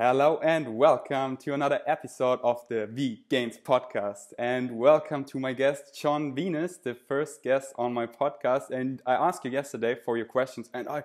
Hello and welcome to another episode of the V Gains podcast. And welcome to my guest, Jon Venus, the first guest on my podcast. And I asked you yesterday for your questions, and I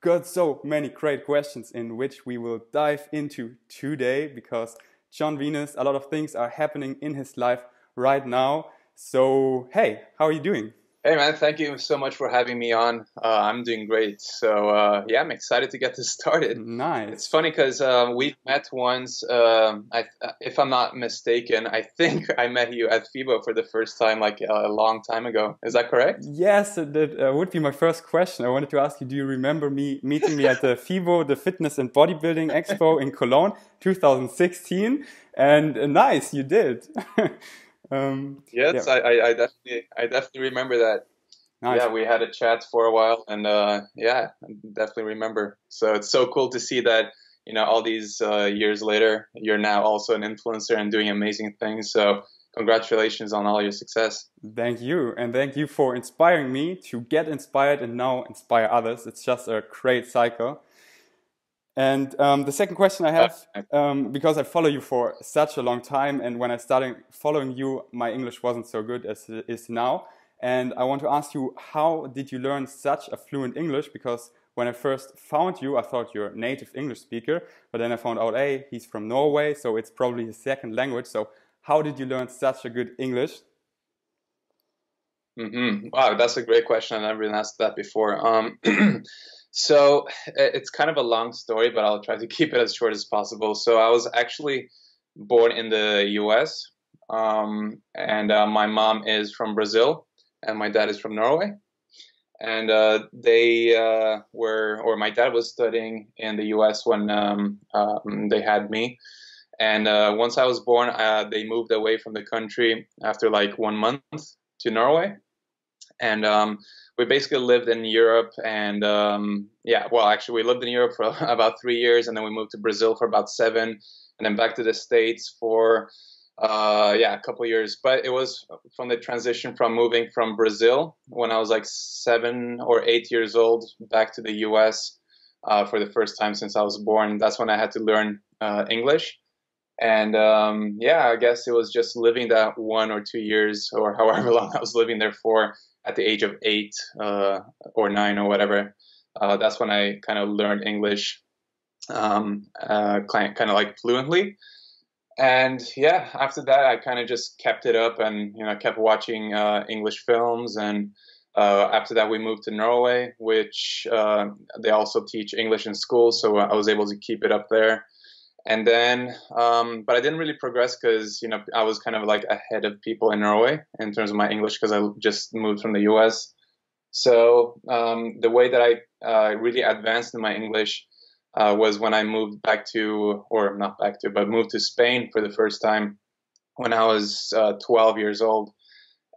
got so many great questions in which we will dive into today because Jon Venus, a lot of things are happening in his life right now. So, hey, how are you doing? Hey man, thank you so much for having me on. I'm doing great. So yeah, I'm excited to get this started. Nice. It's funny because we've met once. If I'm not mistaken, I think I met you at FIBO for the first time like a long time ago. Is that correct? Yes, that would be my first question. I wanted to ask you, do you remember meeting me at the FIBO, the Fitness and Bodybuilding Expo in Cologne, 2016? And nice, you did. Yes, yeah. I definitely remember that. Nice. Yeah, we had a chat for a while, and yeah, I definitely remember. So it's so cool to see that, all these years later, you're now also an influencer and doing amazing things. So congratulations on all your success. Thank you, and thank you for inspiring me to get inspired and now inspire others. It's just a great cycle. And the second question I have, because I follow you for such a long time, and when I started following you, my English wasn't so good as it is now. And I want to ask you, how did you learn such a fluent English? Because when I first found you, I thought you're a native English speaker, but then I found out, hey, he's from Norway, so it's probably his second language. So how did you learn such a good English? Wow, that's a great question. I've never been asked that before. So it's kind of a long story, but I'll try to keep it as short as possible. So I was actually born in the US, and my mom is from Brazil, and my dad is from Norway. And my dad was studying in the US when they had me. And once I was born, they moved away from the country after like 1 month to Norway. And we basically lived in Europe, and actually we lived in Europe for about 3 years, and then we moved to Brazil for about 7, and then back to the States for a couple of years. But it was from the transition from moving from Brazil when I was like 7 or 8 years old back to the US for the first time since I was born. That's when I had to learn English. And I guess it was just living that 1 or 2 years or however long I was living there for at the age of 8 or 9 or whatever. That's when I kind of learned English kind of like fluently. And yeah, after that, I kind of just kept it up and, kept watching English films. And after that, we moved to Norway, which they also teach English in school. So I was able to keep it up there. And then, but I didn't really progress because, I was kind of like ahead of people in Norway in terms of my English because I just moved from the US. So the way that I really advanced in my English was when I moved moved to Spain for the first time when I was 12 years old.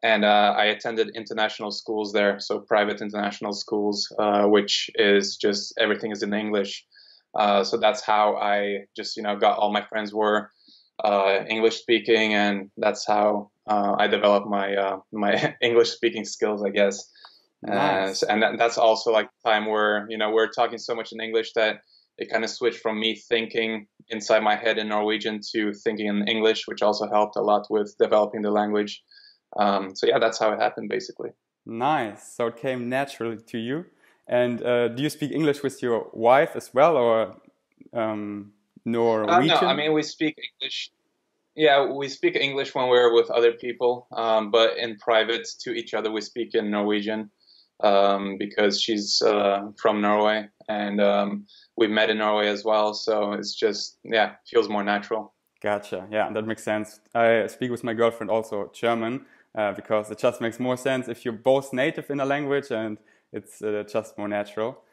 And I attended international schools there, so private international schools, which is just everything is in English. So that's how I just, got all my friends were English speaking, and that's how I developed my English speaking skills, I guess. Nice. And that's also like the time where, we're talking so much in English that it kind of switched from me thinking inside my head in Norwegian to thinking in English, which also helped a lot with developing the language. So yeah, that's how it happened, basically. Nice. So it came naturally to you. And do you speak English with your wife as well, or Norwegian? No, I mean, we speak English. Yeah, we speak English when we're with other people, but in private to each other, we speak in Norwegian because she's from Norway, and we've met in Norway as well. So it's just, feels more natural. Gotcha. Yeah, that makes sense. I speak with my girlfriend also German because it just makes more sense if you're both native in a language, and it's just more natural.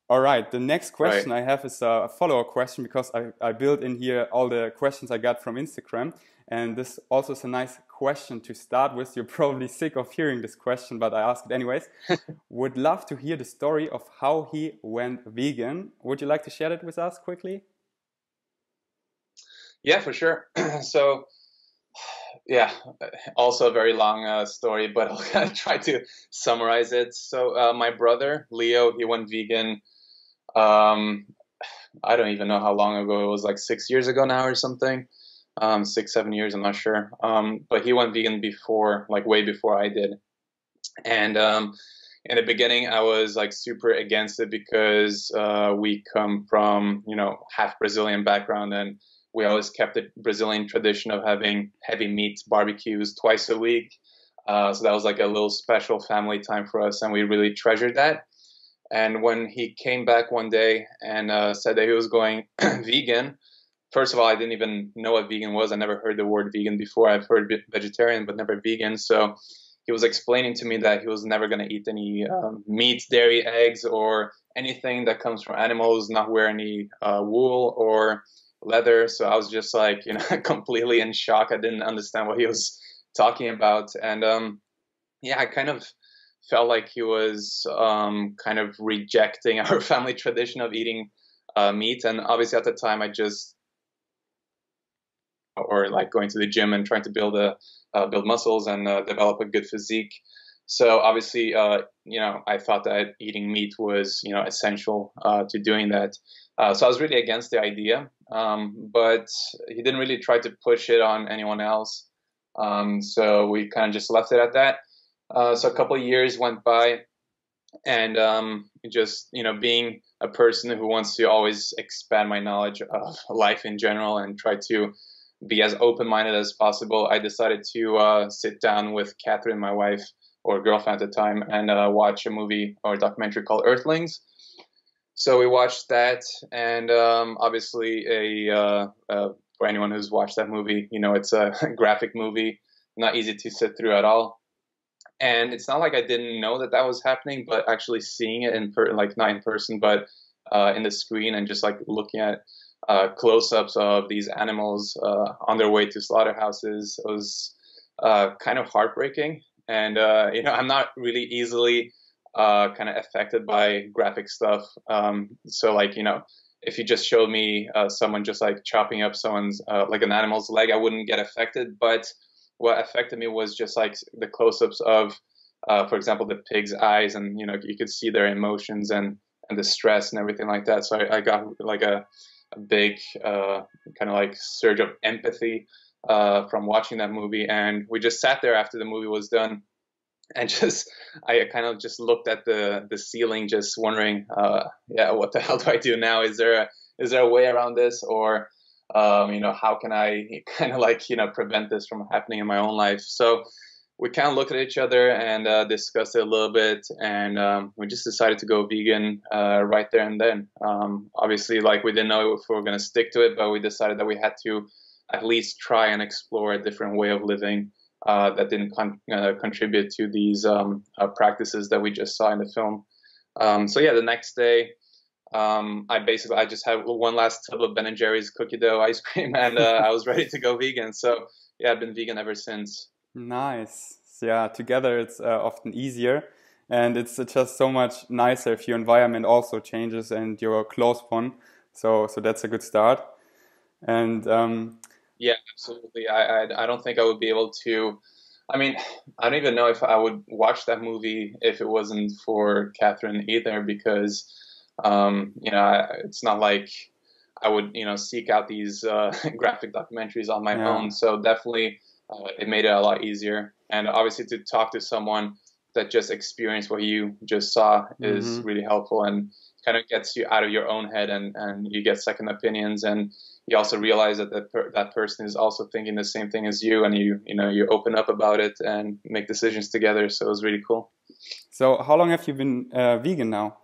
All right, the next question I have is a follow-up question because I built in here all the questions I got from Instagram. And this also is a nice question to start with. You're probably sick of hearing this question, but I ask it anyways. Would love to hear the story of how he went vegan. Would you like to share it with us quickly? Yeah, for sure. So, yeah, also a very long story, but I'll try to summarize it. So my brother, Leo, he went vegan I don't even know how long ago it was, like 6 years ago now or something. 6, 7 years, I'm not sure. But he went vegan before, like way before I did. And in the beginning, I was like super against it because we come from, half Brazilian background, and we always kept the Brazilian tradition of having heavy meat barbecues twice a week. So that was like a little special family time for us, and we really treasured that. And when he came back one day and said that he was going vegan, first of all, I didn't even know what vegan was. I never heard the word vegan before. I've heard vegetarian, but never vegan. So he was explaining to me that he was never going to eat any meat, dairy, eggs, or anything that comes from animals, not wear any wool or leather. So I was just like, completely in shock. I didn't understand what he was talking about. And yeah, I kind of felt like he was kind of rejecting our family tradition of eating meat. And obviously at the time I just, or like going to the gym and trying to build muscles and develop a good physique. So obviously, I thought that eating meat was, essential to doing that. So I was really against the idea, but he didn't really try to push it on anyone else. So we kind of just left it at that. So a couple of years went by, and just, being a person who wants to always expand my knowledge of life in general and try to be as open-minded as possible, I decided to sit down with Catherine, my wife or girlfriend at the time, and watch a movie or a documentary called Earthlings. So we watched that, and obviously for anyone who's watched that movie, it's a graphic movie, not easy to sit through at all. And it's not like I didn't know that was happening, but actually seeing it not in person, but in the screen, and just like looking at close-ups of these animals on their way to slaughterhouses was kind of heartbreaking. And I'm not really easily kind of affected by graphic stuff. So like, if you just showed me someone just like chopping up someone's like an animal's leg, I wouldn't get affected. But what affected me was just like the close-ups of, for example, the pig's eyes, and you could see their emotions and the stress and everything like that. So I got like a big kind of like surge of empathy from watching that movie. And we just sat there after the movie was done, and I kind of just looked at the ceiling, just wondering, what the hell do I do now? Is there a way around this, or how can I kind of like, prevent this from happening in my own life? So we kind of looked at each other and discussed it a little bit, and we just decided to go vegan right there and then. Obviously, like, we didn't know if we were going to stick to it, but we decided that we had to at least try and explore a different way of living that didn't contribute to these practices that we just saw in the film. So yeah, the next day, I just had one last tub of Ben & Jerry's cookie dough ice cream, and I was ready to go vegan. So yeah, I've been vegan ever since. Nice. Yeah, together it's often easier, and it's just so much nicer if your environment also changes and you're a close one. So that's a good start. And yeah, absolutely. I don't think I would be able to. I mean, I don't even know if I would watch that movie if it wasn't for Catherine either, because it's not like I would seek out these graphic documentaries on my own. So definitely it made it a lot easier. And obviously to talk to someone that just experienced what you just saw is really helpful, and kind of gets you out of your own head, and you get second opinions, and you also realize that that person is also thinking the same thing as you, and you open up about it and make decisions together. So it was really cool. So how long have you been vegan now?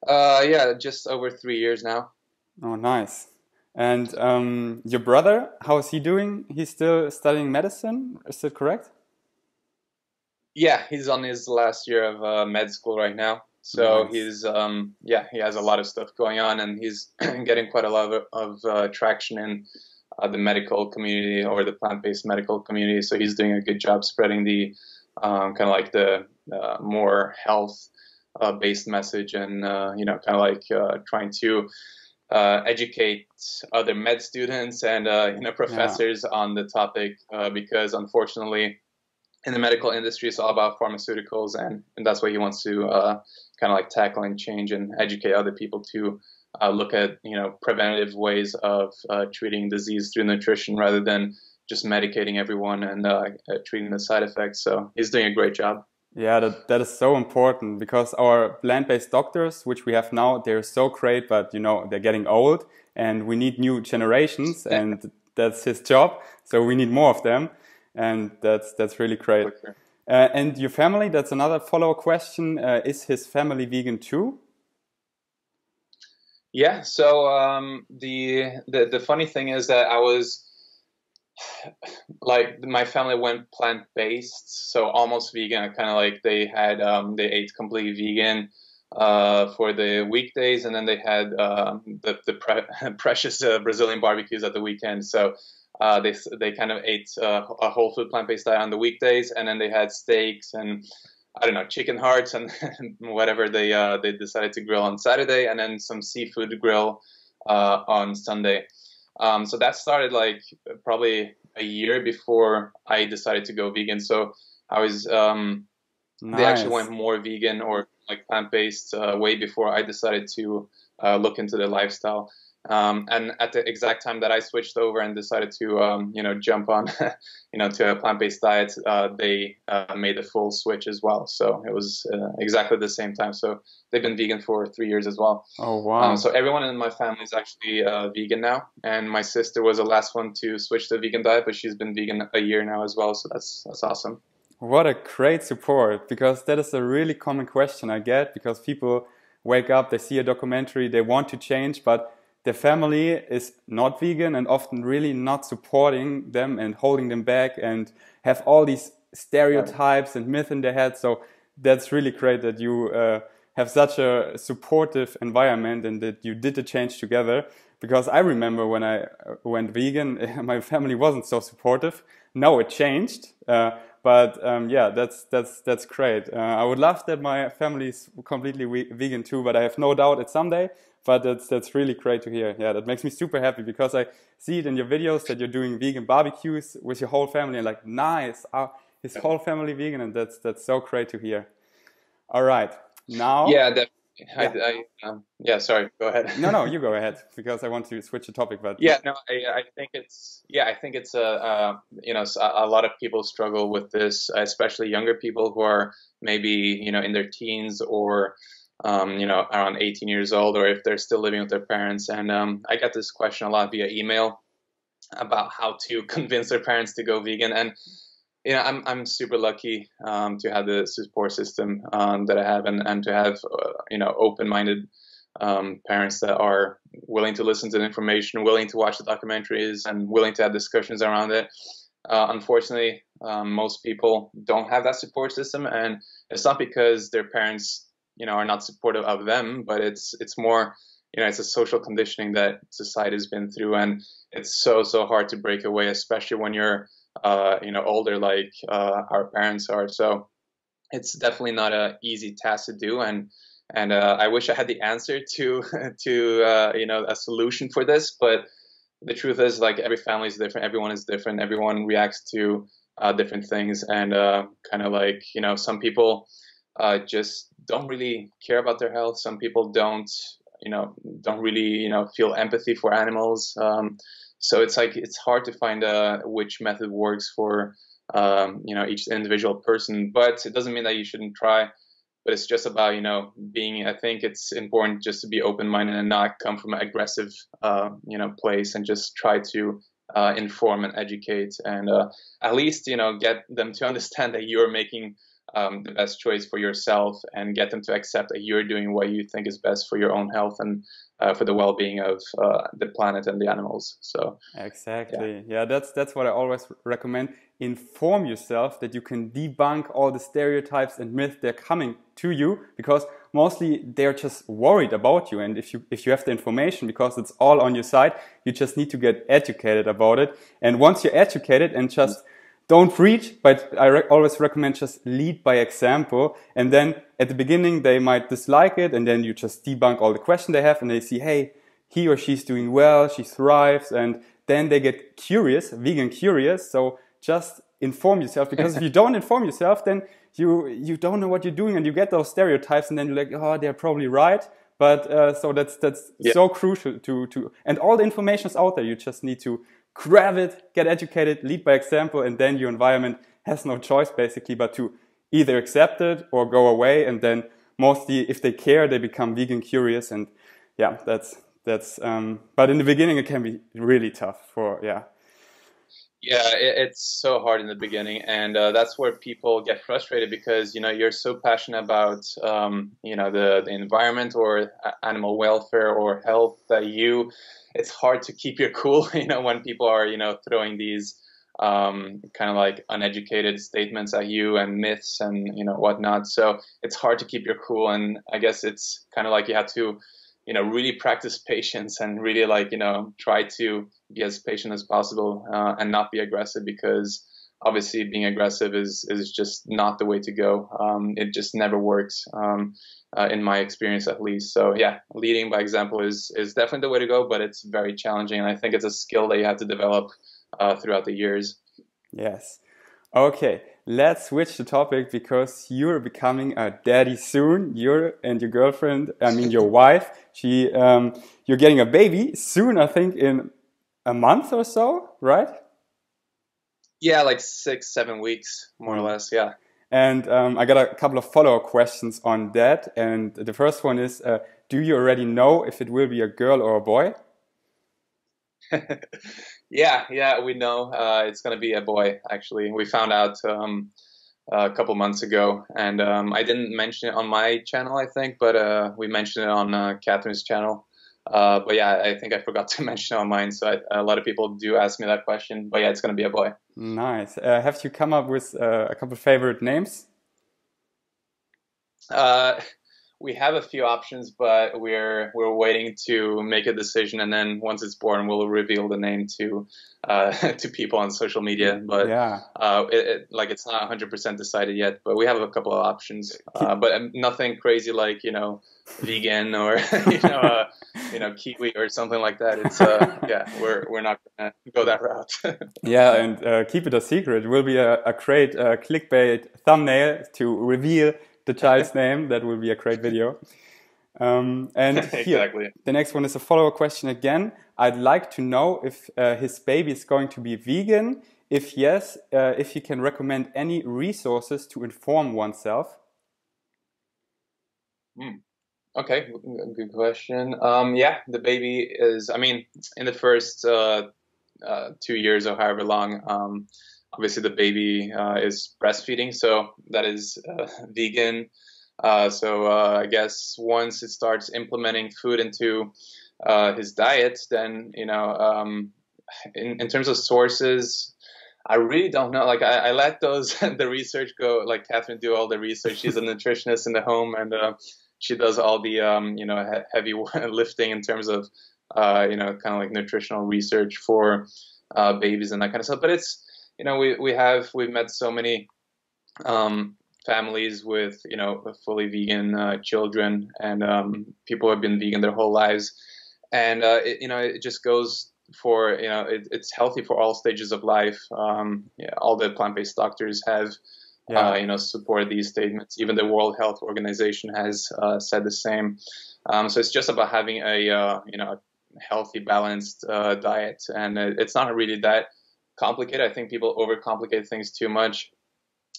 Yeah, just over 3 years now. Oh, nice. And your brother, how is he doing? He's still studying medicine, is that correct? Yeah, he's on his last year of med school right now. So nice. He's he has a lot of stuff going on, and he's getting quite a lot of traction in the medical community, or the plant-based medical community. So he's doing a good job spreading the kind of like the more health based message, and kind of like trying to educate other med students and professors on the topic, because unfortunately in the medical industry it's all about pharmaceuticals, and that's what he wants to kind of like tackle and change and educate other people to look at, preventative ways of treating disease through nutrition rather than just medicating everyone and treating the side effects. So he's doing a great job. Yeah, that is so important, because our plant-based doctors, which we have now, they're so great, but they're getting old and we need new generations, and that's his job. So we need more of them, and that's really great. Sure. And your family, that's another follow-up question. Is his family vegan too? Yeah. So the funny thing is that I was like, my family went plant-based, so almost vegan. Kind of like they ate completely vegan for the weekdays, and then they had the precious Brazilian barbecues at the weekend. So they kind of ate a whole food plant-based diet on the weekdays, and then they had steaks and I don't know, chicken hearts and whatever they decided to grill on Saturday, and then some seafood grill on Sunday. So that started like probably a year before I decided to go vegan. So I was they actually went more vegan or like plant-based way before I decided to look into the lifestyle. And at the exact time that I switched over and decided to, jump on, to a plant-based diet, they made a full switch as well. So it was exactly the same time. So they've been vegan for 3 years as well. Oh, wow. So everyone in my family is actually vegan now. And my sister was the last one to switch to a vegan diet, but she's been vegan a year now as well. So that's awesome. What a great support, because that is a really common question I get, because people wake up, they see a documentary, they want to change, but their family is not vegan and often really not supporting them and holding them back and have all these stereotypes and myths in their head. So that's really great that you have such a supportive environment and that you did the change together. Because I remember when I went vegan, my family wasn't so supportive. Now it changed. But yeah, that's great. I would love that my family is completely vegan too, but I have no doubt it's someday. But that's really great to hear. Yeah, that makes me super happy, because I see it in your videos that you're doing vegan barbecues with your whole family, and like, nice, his whole family vegan, and that's so great to hear. All right, now. Yeah, definitely. Yeah, sorry, go ahead. No, you go ahead, because I want to switch the topic. But yeah, no, I think it's a lot of people struggle with this, especially younger people who are maybe in their teens or around 18 years old, or if they're still living with their parents. And I get this question a lot via email about how to convince their parents to go vegan. And I'm super lucky to have the support system that I have, and to have open-minded parents that are willing to listen to the information, willing to watch the documentaries, and willing to have discussions around it. Unfortunately, most people don't have that support system, and it's not because their parents are not supportive of them, but it's more, it's a social conditioning that society has been through, and it's so hard to break away, especially when you're older, like our parents are. So it's definitely not an easy task to do, and I wish I had the answer to a solution for this, but the truth is, like, every family is different, everyone is different, everyone reacts to different things, and kind of like some people just don't really care about their health. Some people don't really feel empathy for animals. So it's like, it's hard to find which method works for each individual person. But it doesn't mean that you shouldn't try. But it's just about being. I think it's important just to be open-minded and not come from an aggressive place, and just try to inform and educate, and at least get them to understand that you're making the best choice for yourself, and get them to accept that you're doing what you think is best for your own health and for the well-being of the planet and the animals. So exactly, yeah, that's what I always recommend. Inform yourself, that you can debunk all the stereotypes and myths they're coming to you, because mostly they're just worried about you. And if you have the information, because it's all on your side, you just need to get educated about it. And once you're educated, and just don't preach, but I always recommend just lead by example. And then at the beginning, they might dislike it, and then you just debunk all the questions they have, and they see, hey, he or she's doing well, she thrives, and then they get curious, vegan curious. So just inform yourself, because if you don't inform yourself, then you don't know what you're doing, and you get those stereotypes, and then you're like, oh, they're probably right. But so that's so crucial to, and all the information is out there. You just need to grab it, get educated, lead by example, and then your environment has no choice basically but to either accept it or go away. And then mostly, if they care, they become vegan curious. And yeah, that's but in the beginning it can be really tough for Yeah, it's so hard in the beginning, and that's where people get frustrated because you're so passionate about the environment or animal welfare or health that it's hard to keep your cool when people are throwing these kind of like uneducated statements at you and myths and whatnot. So it's hard to keep your cool, and I guess it's kind of like you have to really practice patience and really try to be as patient as possible and not be aggressive, because obviously being aggressive is just not the way to go. It just never works in my experience, at least. So yeah, leading by example is definitely the way to go, but it's very challenging. And I think it's a skill that you have to develop throughout the years. Yes. Okay. Let's switch the topic, because you're becoming a daddy soon. You and your girlfriend, I mean your wife, you're getting a baby soon, I think in a month or so, right? Yeah, like 6-7 weeks, more or less, yeah. And I got a couple of follow-up questions on that. And the first one is, do you already know if it will be a girl or a boy? Yeah, we know it's going to be a boy, actually. We found out a couple months ago, and I didn't mention it on my channel, I think, but we mentioned it on Catherine's channel. But yeah, I think I forgot to mention it on mine, so a lot of people do ask me that question. But yeah, it's going to be a boy. Nice. Have you come up with a couple of favorite names? We have a few options, but we're waiting to make a decision, and then once it's born, we'll reveal the name to people on social media. But yeah, it's not 100% decided yet. But we have a couple of options, but nothing crazy like vegan or kiwi or something like that. It's yeah, we're not gonna go that route. Yeah, and keep it a secret. It will be a great clickbait thumbnail to reveal the child's name. That will be a great video. And exactly. Here, the next one is a follow-up question again. I'd like to know if his baby is going to be vegan. If yes, if you can recommend any resources to inform oneself. Okay, good question. Yeah, the baby is, I mean, in the first 2 years or however long, obviously the baby is breastfeeding, so that is vegan. So I guess once it starts implementing food into his diet, then, in terms of sources, I really don't know. Like I let the research go, like Catherine do all the research. She's a nutritionist in the home, and she does all the, heavy lifting in terms of, kind of like nutritional research for babies and that kind of stuff. But it's, we've met so many families with, fully vegan children, and people who have been vegan their whole lives. And, it just goes for, it's healthy for all stages of life. All the plant-based doctors have, support these statements. Even the World Health Organization has said the same. So it's just about having a healthy, balanced diet, and it's not really that complicated. I think people overcomplicate things too much.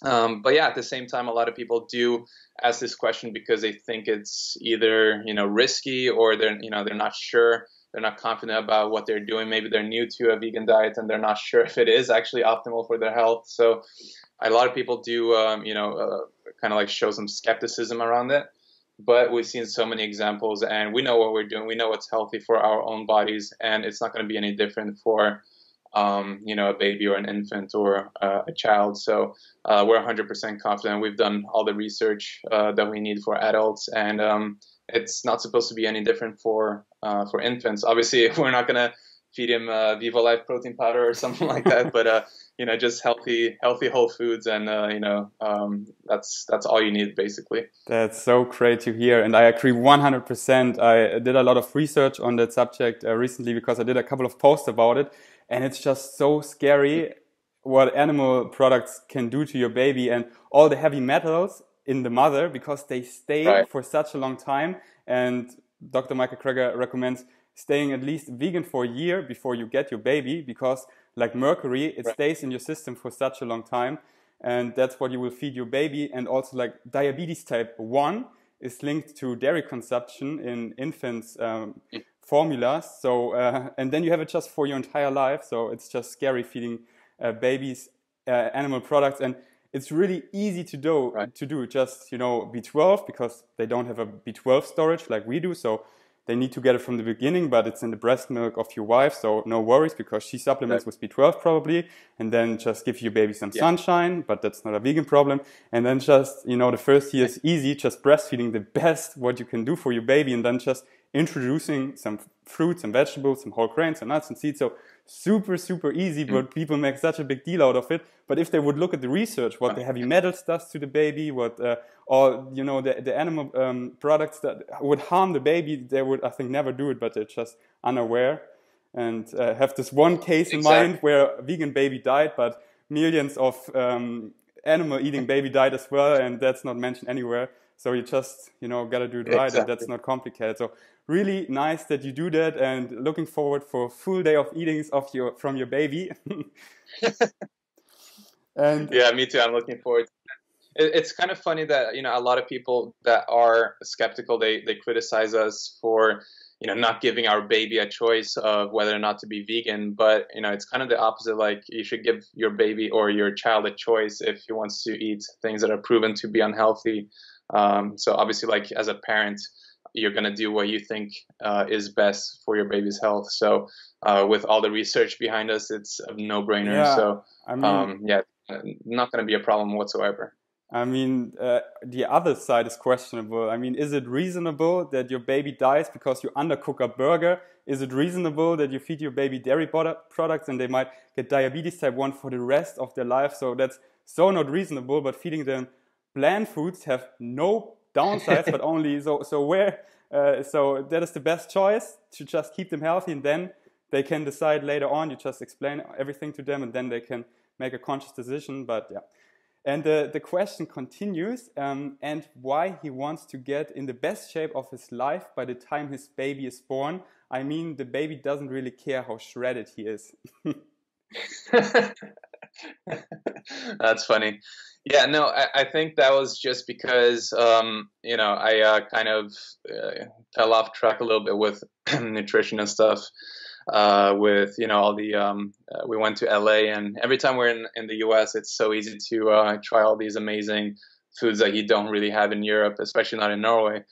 But yeah, at the same time, a lot of people do ask this question because they think it's either risky, or they're not sure. They're not confident about what they're doing. Maybe they're new to a vegan diet and they're not sure if it is actually optimal for their health. So a lot of people do, kind of like show some skepticism around it. But we've seen so many examples, and we know what we're doing. We know what's healthy for our own bodies, and it's not going to be any different for, a baby or an infant or a child. So we're 100% confident. We've done all the research that we need for adults, and it's not supposed to be any different for infants. Obviously, we're not going to feed him Viva Life protein powder or something like that, but just healthy whole foods, and that's all you need, basically. That's so great to hear, and I agree 100%. I did a lot of research on that subject recently because I did a couple of posts about it, and it's just so scary what animal products can do to your baby, and all the heavy metals in the mother, because they stay for such a long time. And Dr. Michael Greger recommends staying at least vegan for a year before you get your baby, because like mercury, it stays in your system for such a long time, and that's what you will feed your baby. And also like diabetes type 1 is linked to dairy consumption in infants' formulas. So and then you have it just for your entire life. So it's just scary feeding babies animal products. And it's really easy to do. Just, you know, B12, because they don't have a B12 storage like we do. So they need to get it from the beginning, but it's in the breast milk of your wife, so no worries, because she supplements with B12 probably, and then just give your baby some sunshine, but that's not a vegan problem. And then just, you know, the first year is easy, just breastfeeding the best what you can do for your baby, and then just introducing some fruits and vegetables, some whole grains and nuts and seeds. So super, super easy, but people make such a big deal out of it. But if they would look at the research, what the heavy metals does to the baby, what or, you know, the animal products that would harm the baby, they would, I think, never do it, but they're just unaware. And have this one case in mind where a vegan baby died, but millions of animal eating baby died as well, and that's not mentioned anywhere. So you just, you know, gotta do it right, and that's not complicated. So really nice that you do that, and looking forward for a full day of eatings from your baby. And yeah, me too. I'm looking forward to it. It's kind of funny that, you know, a lot of people that are skeptical, they criticize us for, you know, not giving our baby a choice of whether or not to be vegan. But, you know, it's kind of the opposite. Like, you should give your baby or your child a choice if he wants to eat things that are proven to be unhealthy. So obviously, like, as a parent, you're going to do what you think is best for your baby's health. So with all the research behind us, it's a no-brainer. Yeah, so I mean, not going to be a problem whatsoever. I mean, the other side is questionable. I mean, is it reasonable that your baby dies because you undercook a burger? Is it reasonable that you feed your baby dairy products and they might get diabetes type 1 for the rest of their life? So that's so not reasonable. But feeding them plant foods have no downsides, but only so that is the best choice, to just keep them healthy, and then they can decide later on. You just explain everything to them, and then they can make a conscious decision. But yeah. And the question continues, and why he wants to get in the best shape of his life by the time his baby is born. I mean, the baby doesn't really care how shredded he is. That's funny. Yeah, no, I think that was just because, you know, I kind of fell off track a little bit with nutrition and stuff. With, you know, all the we went to LA, and every time we're in the US, it's so easy to try all these amazing foods that you don't really have in Europe, especially not in Norway.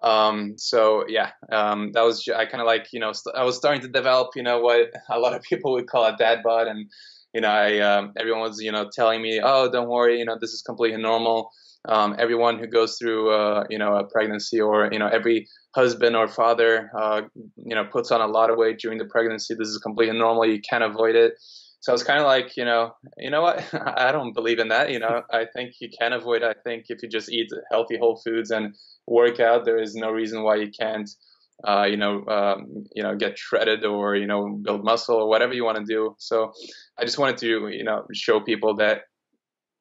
So yeah, that was, I kind of like, you know, I was starting to develop, you know, what a lot of people would call a dad bod, and you know, everyone was, you know, telling me, oh, don't worry, you know, this is completely normal. Everyone who goes through, you know, a pregnancy, or, you know, every husband or father, you know, puts on a lot of weight during the pregnancy. This is completely normal. You can't avoid it. So I was kind of like, you know what? I don't believe in that. You know, I think you can avoid it. I think if you just eat healthy whole foods and work out, there is no reason why you can't, you know, get shredded, or, you know, build muscle, or whatever you want to do. So I just wanted to, you know, show people that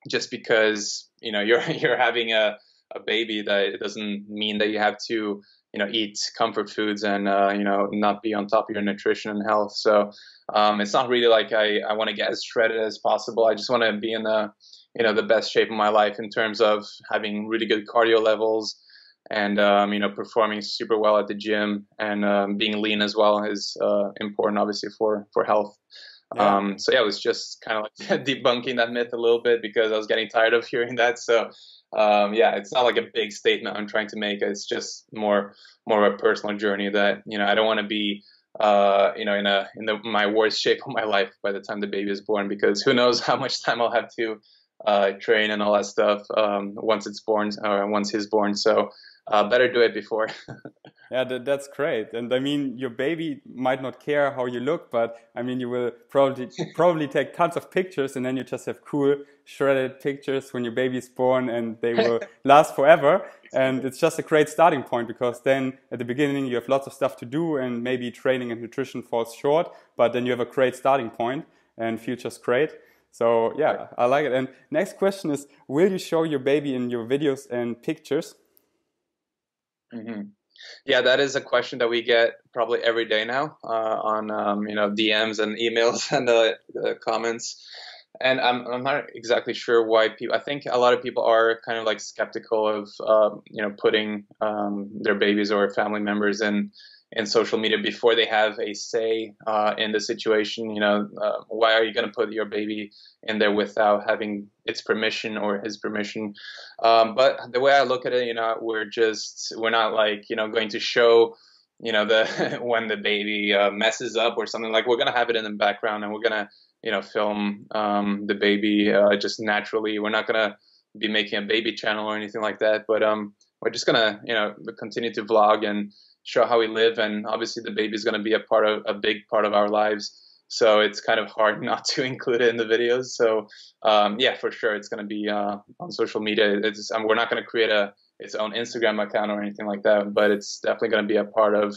just because, you know, you're having a baby, that it doesn't mean that you have to, you know, eat comfort foods and, you know, not be on top of your nutrition and health. So it's not really like I want to get as shredded as possible. I just want to be in the, you know, the best shape of my life in terms of having really good cardio levels, and, you know, performing super well at the gym, and being lean as well is important, obviously, for health. Yeah. So yeah, it was just kind of like debunking that myth a little bit, because I was getting tired of hearing that. So yeah, it's not like a big statement I'm trying to make. It's just more of a personal journey that, you know, I don't want to be, you know, in my worst shape of my life by the time the baby is born, because who knows how much time I'll have to train and all that stuff once it's born, or once he's born. So better do it before. Yeah, that's great. And I mean, your baby might not care how you look, but I mean, you will probably take tons of pictures, and then you just have cool shredded pictures when your baby is born, and they will last forever. And it's just a great starting point, because then at the beginning you have lots of stuff to do, and maybe training and nutrition falls short, but then you have a great starting point, and feels just great. So yeah, I like it. And next question is, will you show your baby in your videos and pictures? Mm-hmm. Yeah, that is a question that we get probably every day now on DMs and emails and comments. And I'm not exactly sure why people. I think a lot of people are kind of like skeptical of putting their babies or family members in social media before they have a say in the situation. Why are you going to put your baby in there without having its permission or his permission? But the way I look at it, we're not like going to show the when the baby messes up or something. Like, we're going to have it in the background, and we're going to film the baby just naturally. We're not going to be making a baby channel or anything like that, but we're just going to continue to vlog and show how we live. And obviously the baby is going to be a big part of our lives, so it's kind of hard not to include it in the videos. So yeah, for sure it's going to be on social media. We're not going to create its own Instagram account or anything like that, but it's definitely going to be a part of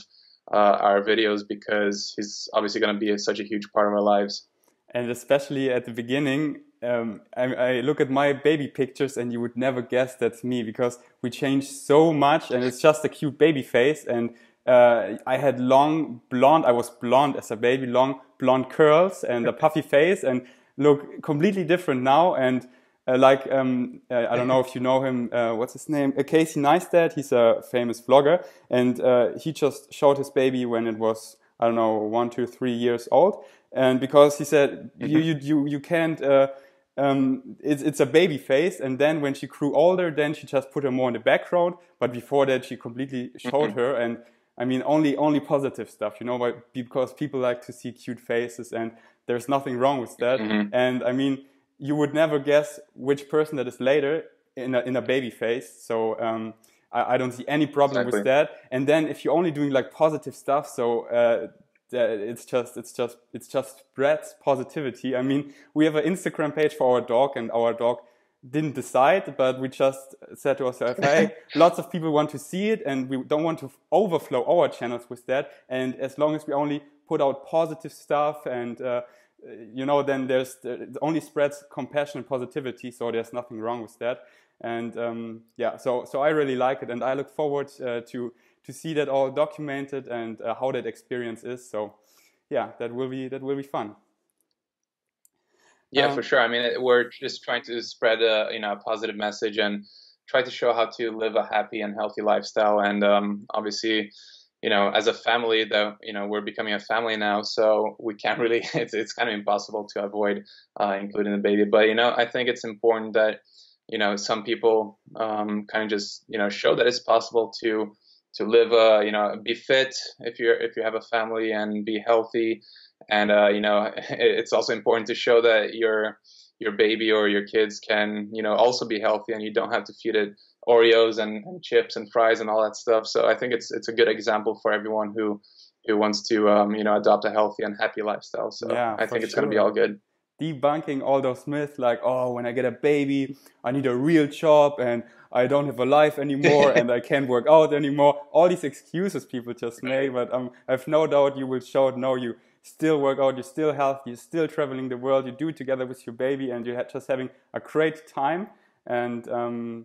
our videos, because he's obviously going to be such a huge part of our lives. And especially at the beginning, I look at my baby pictures and you would never guess that's me, because we changed so much and it's just a cute baby face. And I had I was blonde as a baby, long blonde curls and a puffy face, and look completely different now. And I don't know if you know him, what's his name? Casey Neistat, he's a famous vlogger, and he just showed his baby when it was, I don't know, 1, 2, 3 years old. And because he said you can't, it's a baby face. And then when she grew older, then she just put her more in the background. But before that, she completely showed her. And I mean, only positive stuff, because people like to see cute faces, and there's nothing wrong with that. And I mean, you would never guess which person that is later in a baby face. So I don't see any problem with that. And then if you're only doing like positive stuff, so it's just spreads positivity. I mean, we have an Instagram page for our dog, and our dog didn't decide, but we just said to ourselves, hey, lots of people want to see it, and we don't want to overflow our channels with that. And as long as we only put out positive stuff, and then it only spreads compassion and positivity, so there's nothing wrong with that. And yeah, so I really like it, and I look forward to see that all documented, and how that experience is. So yeah, that will be fun. Yeah, for sure. I mean, we're just trying to spread a positive message and try to show how to live a happy and healthy lifestyle. And obviously, as a family, though, we're becoming a family now, so we can't really. It's kind of impossible to avoid including the baby. But I think it's important that some people kind of just show that it's possible to live be fit if you have a family, and be healthy. And it's also important to show that your baby or your kids can also be healthy, and you don't have to feed it Oreos and chips and fries and all that stuff. So I think it's a good example for everyone who wants to adopt a healthy and happy lifestyle. So yeah, I think it's going to be all good. Debunking all those myths like, oh, when I get a baby, I need a real job, and I don't have a life anymore, and I can't work out anymore. All these excuses people just make, but I have no doubt you will show it. No, you still work out, you're still healthy, you're still traveling the world, you do it together with your baby, and you're just having a great time. And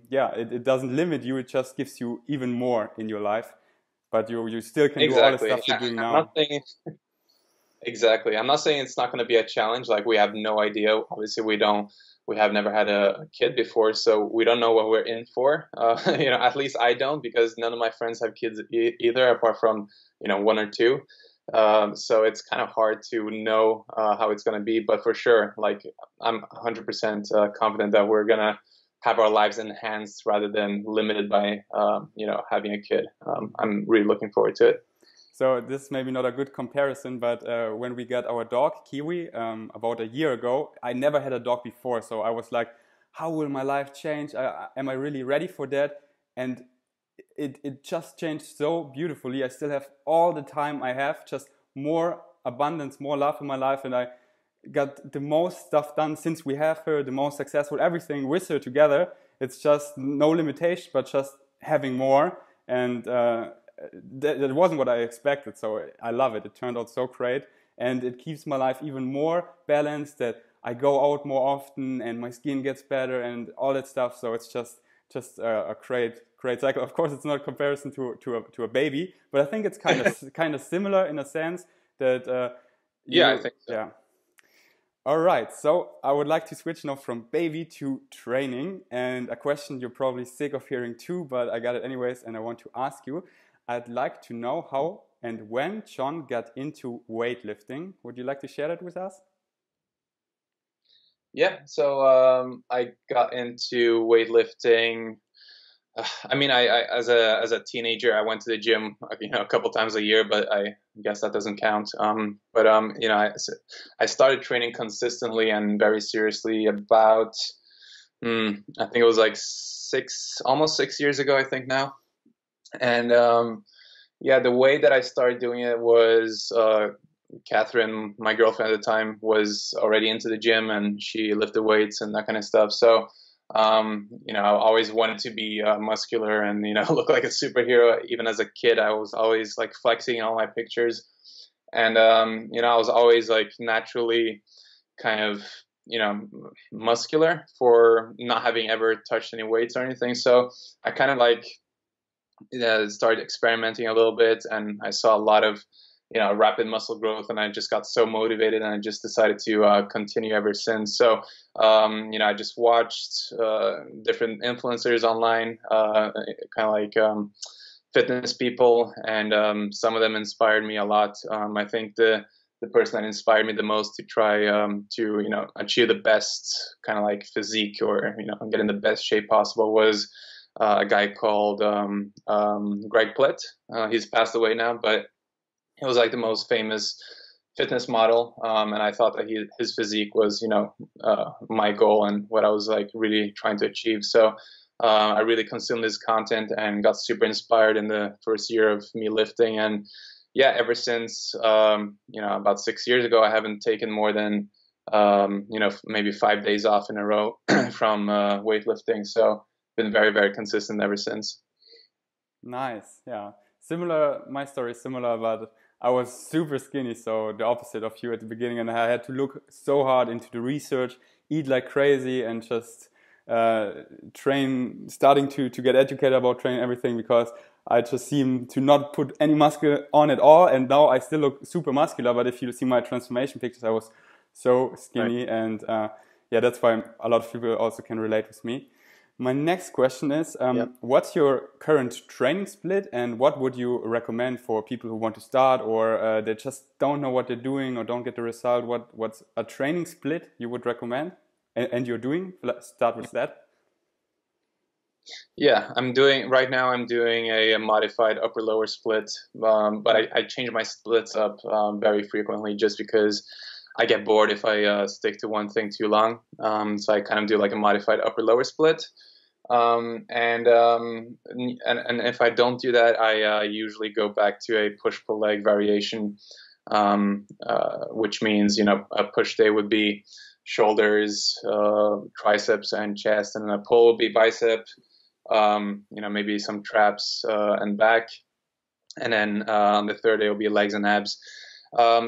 yeah, it doesn't limit you, it just gives you even more in your life. But you still can do all the stuff you're doing now. Exactly. I'm not saying it's not going to be a challenge. Like, we have no idea. Obviously, we have never had a kid before, so we don't know what we're in for. At least I don't, because none of my friends have kids either, apart from, 1 or 2. So it's kind of hard to know how it's going to be. But for sure, like, I'm 100% confident that we're going to have our lives enhanced rather than limited by, having a kid. I'm really looking forward to it. So this is maybe not a good comparison, but when we got our dog, Kiwi, about a year ago, I never had a dog before. So I was like, how will my life change? Am I really ready for that? And it just changed so beautifully. I still have all the time I have, just more abundance, more love in my life. And I got the most stuff done since we have her, the most successful, everything with her together. It's just no limitation, but just having more. And that wasn't what I expected, so I love it. It turned out so great, and it keeps my life even more balanced, that I go out more often and my skin gets better and all that stuff. So it's just a great cycle. Of course, it's not a comparison to a baby, but I think it's kind of similar in a sense that yeah, I think so. Yeah. All right, so I would like to switch now from baby to training, and a question you're probably sick of hearing too, but I got it anyways, and I want to ask you. I'd like to know how and when Jon got into weightlifting. Would you like to share that with us? Yeah, so I got into weightlifting. I mean, I as a teenager, I went to the gym, a couple times a year, but I guess that doesn't count. I started training consistently and very seriously about, I think it was like almost 6 years ago, I think now. And yeah, the way that I started doing it was Catherine, my girlfriend at the time, was already into the gym and she lifted weights and that kind of stuff. So I always wanted to be muscular and, look like a superhero. Even as a kid, I was always like flexing in all my pictures. And, I was always like naturally kind of, muscular for not having ever touched any weights or anything. So I kind of like started experimenting a little bit, and I saw a lot of rapid muscle growth, and I just got so motivated, and I just decided to continue ever since. So I just watched different influencers online, kind of like fitness people, and some of them inspired me a lot. I think the person that inspired me the most to try to achieve the best kind of like physique or get in the best shape possible was a guy called Greg Plitt. He's passed away now, but he was like the most famous fitness model, and I thought that his physique was my goal and what I was like really trying to achieve. So I really consumed his content and got super inspired in the first year of me lifting. And yeah, ever since about 6 years ago, I haven't taken more than maybe 5 days off in a row from weightlifting. So been very, very consistent ever since. Nice. Yeah. Similar. My story is similar, but I was super skinny, so the opposite of you at the beginning, and I had to look so hard into the research, eat like crazy, and just train, starting to get educated about training everything, because I just seem to not put any muscle on at all, and now I still look super muscular. But if you see my transformation pictures, I was so skinny, right. And yeah, that's why a lot of people also can relate with me. My next question is, what's your current training split, and what would you recommend for people who want to start, or they just don't know what they're doing or don't get the result? What's a training split you would recommend, and you're doing? Let's start with that. Yeah, I'm doing a modified upper lower split, but I change my splits up very frequently just because I get bored if I stick to one thing too long. So I kind of do like a modified upper lower split. And if I don't do that, I usually go back to a push pull leg variation, which means a push day would be shoulders, triceps, and chest, and a pull would be bicep. Maybe some traps and back, and then on the third day will be legs and abs.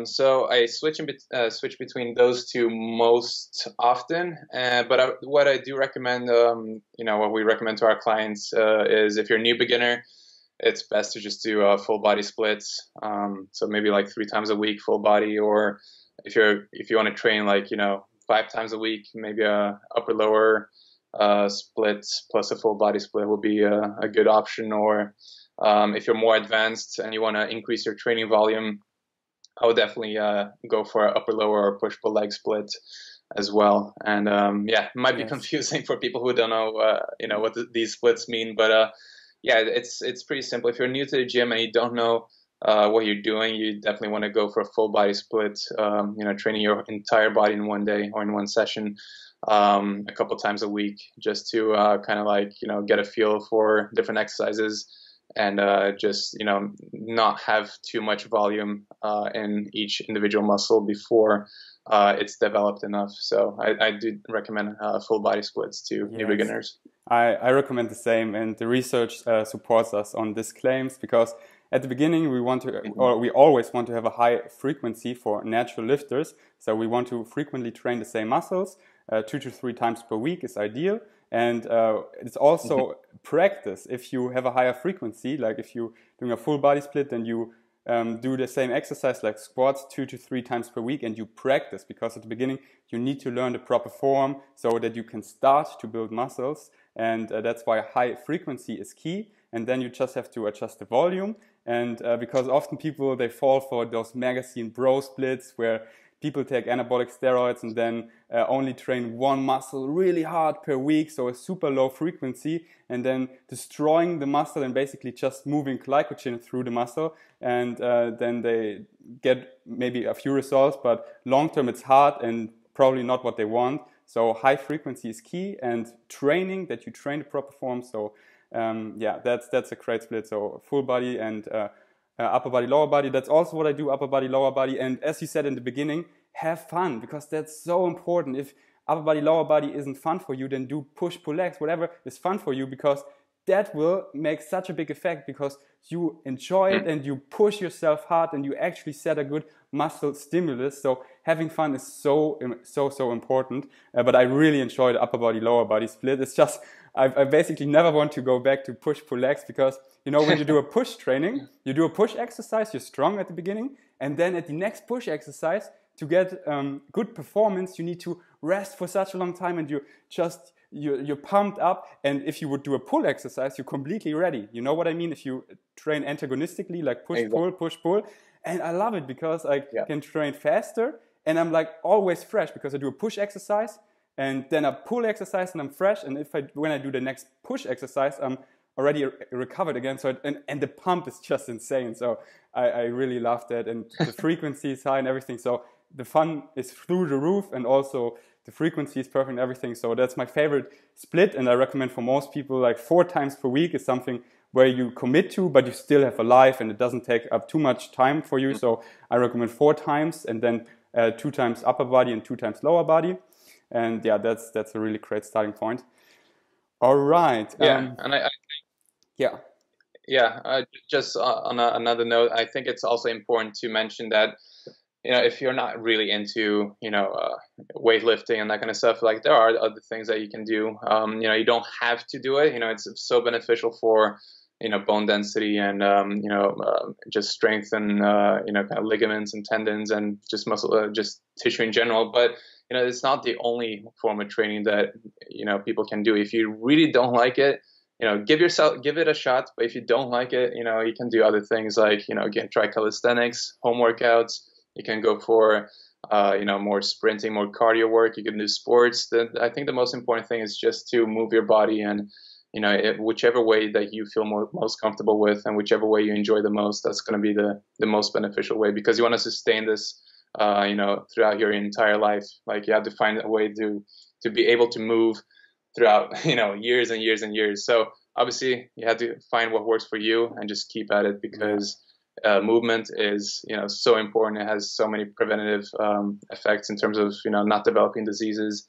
So I switch between those two most often. But what I do recommend, what we recommend to our clients is if you're a new beginner, it's best to just do full body splits. So maybe like 3 times a week, full body, or if you want to train like 5 times a week, maybe a upper lower split plus a full body split will be a good option. Or if you're more advanced and you want to increase your training volume, I would definitely go for an upper lower or push pull leg split as well. And it might be confusing for people who don't know what these splits mean, but yeah, it's pretty simple. If you're new to the gym and you don't know what you're doing, you definitely want to go for a full body split. Training your entire body in one day or in one session, a couple times a week, just to kind of like get a feel for different exercises. And just not have too much volume in each individual muscle before it's developed enough. So I do recommend full body splits to new beginners. I recommend the same, and the research supports us on these claims, because at the beginning we want to, or we always want to have a high frequency for natural lifters. So we want to frequently train the same muscles. 2 to 3 times per week is ideal. And it's also practice. If you have a higher frequency, like if you're doing a full body split, then you do the same exercise like squats 2 to 3 times per week, and you practice, because at the beginning you need to learn the proper form so that you can start to build muscles. And that's why high frequency is key. And then you just have to adjust the volume. And because often people, they fall for those magazine bro splits where people take anabolic steroids and then only train one muscle really hard per week, so a super low frequency, and then destroying the muscle and basically just moving glycogen through the muscle. And then they get maybe a few results, but long term it's hard and probably not what they want. So high frequency is key, and training, that you train the proper form. So yeah, that's a great split. So full body and upper body, lower body. That's also what I do, upper body, lower body. And as you said in the beginning, have fun, because that's so important. If upper body, lower body isn't fun for you, then do push, pull legs, whatever is fun for you, because that will make such a big effect, because you enjoy it and you push yourself hard and you actually set a good muscle stimulus. So having fun is so important. But I really enjoy the upper body, lower body split. It's just, I basically never want to go back to push, pull legs, because, you know, when you do a push training, you do a push exercise, you're strong at the beginning, and then at the next push exercise, to get good performance, you need to rest for such a long time, and you're pumped up. And if you would do a pull exercise, you're completely ready. You know what I mean? If you train antagonistically, like push, pull, push, pull. And I love it, because I can train faster, and I'm like always fresh, because I do a push exercise and then a pull exercise and I'm fresh. And when I do the next push exercise, I'm already recovered again. So and the pump is just insane. So I really love that, and the frequency is high and everything. So the fun is through the roof, and also the frequency is perfect and everything. So that's my favorite split, and I recommend for most people, like 4 times per week is something where you commit to, but you still have a life and it doesn't take up too much time for you. So I recommend 4 times, and then 2 times upper body and 2 times lower body. And yeah, that's a really great starting point. All right. Just on another note, I think it's also important to mention that, you know, if you're not really into, you know, weightlifting and that kind of stuff, like there are other things that you can do. You know, you don't have to do it. You know, it's so beneficial for, you know, bone density and, you know, just strength and, you know, kind of ligaments and tendons and just muscle, just tissue in general. But, you know, it's not the only form of training that, you know, people can do. If you really don't like it, you know, give it a shot. But if you don't like it, you know, you can do other things like, you know, again, try calisthenics, home workouts. You can go for, you know, more sprinting, more cardio work. You can do sports. I think the most important thing is just to move your body, and, you know, whichever way that you feel most comfortable with, and whichever way you enjoy the most, that's going to be the most beneficial way, because you want to sustain this, you know, throughout your entire life. Like, you have to find a way to be able to move throughout, you know, years and years and years. So obviously you have to find what works for you and just keep at it, because movement is, you know, so important. It has so many preventative effects in terms of, you know, not developing diseases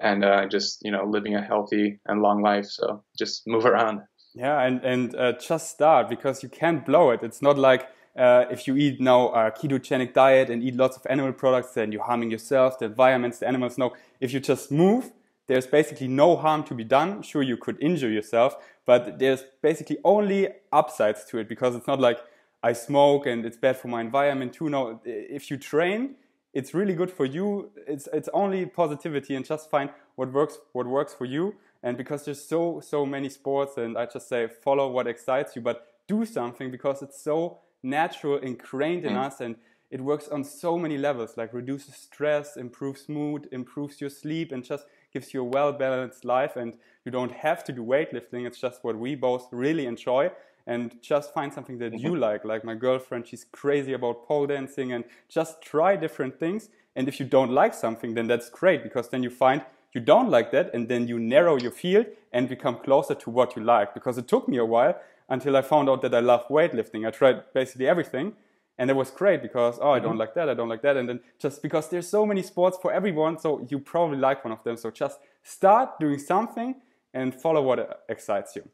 and just, you know, living a healthy and long life. So just move around. Yeah, and just start, because you can't blow it. It's not like if you eat now a ketogenic diet and eat lots of animal products, then you're harming yourself, the environments, the animals. No, if you just move, there's basically no harm to be done. Sure, you could injure yourself, but there's basically only upsides to it, because it's not like I smoke and it's bad for my environment too. No, if you train, it's really good for you. It's only positivity, and just find what works for you. And because there's so many sports, and I just say follow what excites you, but do something, because it's so natural, ingrained in us, and it works on so many levels, like reduces stress, improves mood, improves your sleep, and just gives you a well-balanced life. And you don't have to do weightlifting. It's just what we both really enjoy. And just find something that you like my girlfriend, she's crazy about pole dancing, and just try different things. And if you don't like something, then that's great, because then you find you don't like that, and then you narrow your field and become closer to what you like. Because it took me a while until I found out that I love weightlifting. I tried basically everything, and it was great, because, I don't like that, and then just because there's so many sports for everyone, so you probably like one of them. So just start doing something and follow what excites you.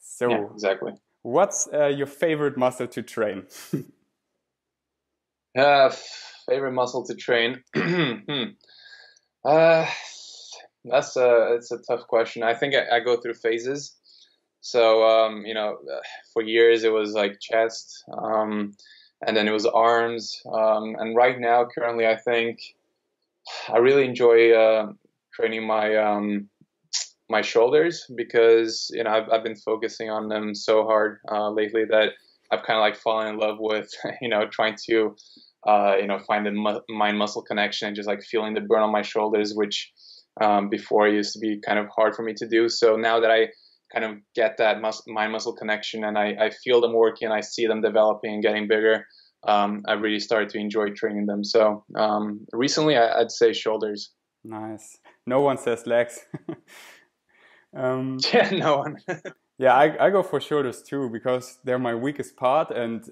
So yeah, exactly. What's your favorite muscle to train? Favorite muscle to train? Uh, it's a tough question. I think I go through phases. So for years it was like chest, and then it was arms, and right now, currently, I think I really enjoy training my shoulders because I've been focusing on them so hard lately that I've kind of like fallen in love with trying to find the mind muscle connection and just like feeling the burn on my shoulders, which before used to be kind of hard for me to do. So now that I kind of get that mind muscle connection and I feel them working, I see them developing and getting bigger. I've really started to enjoy training them. So recently, I'd say shoulders. Nice. No one says legs. Yeah, no one. Yeah, I go for shoulders too because they're my weakest part, and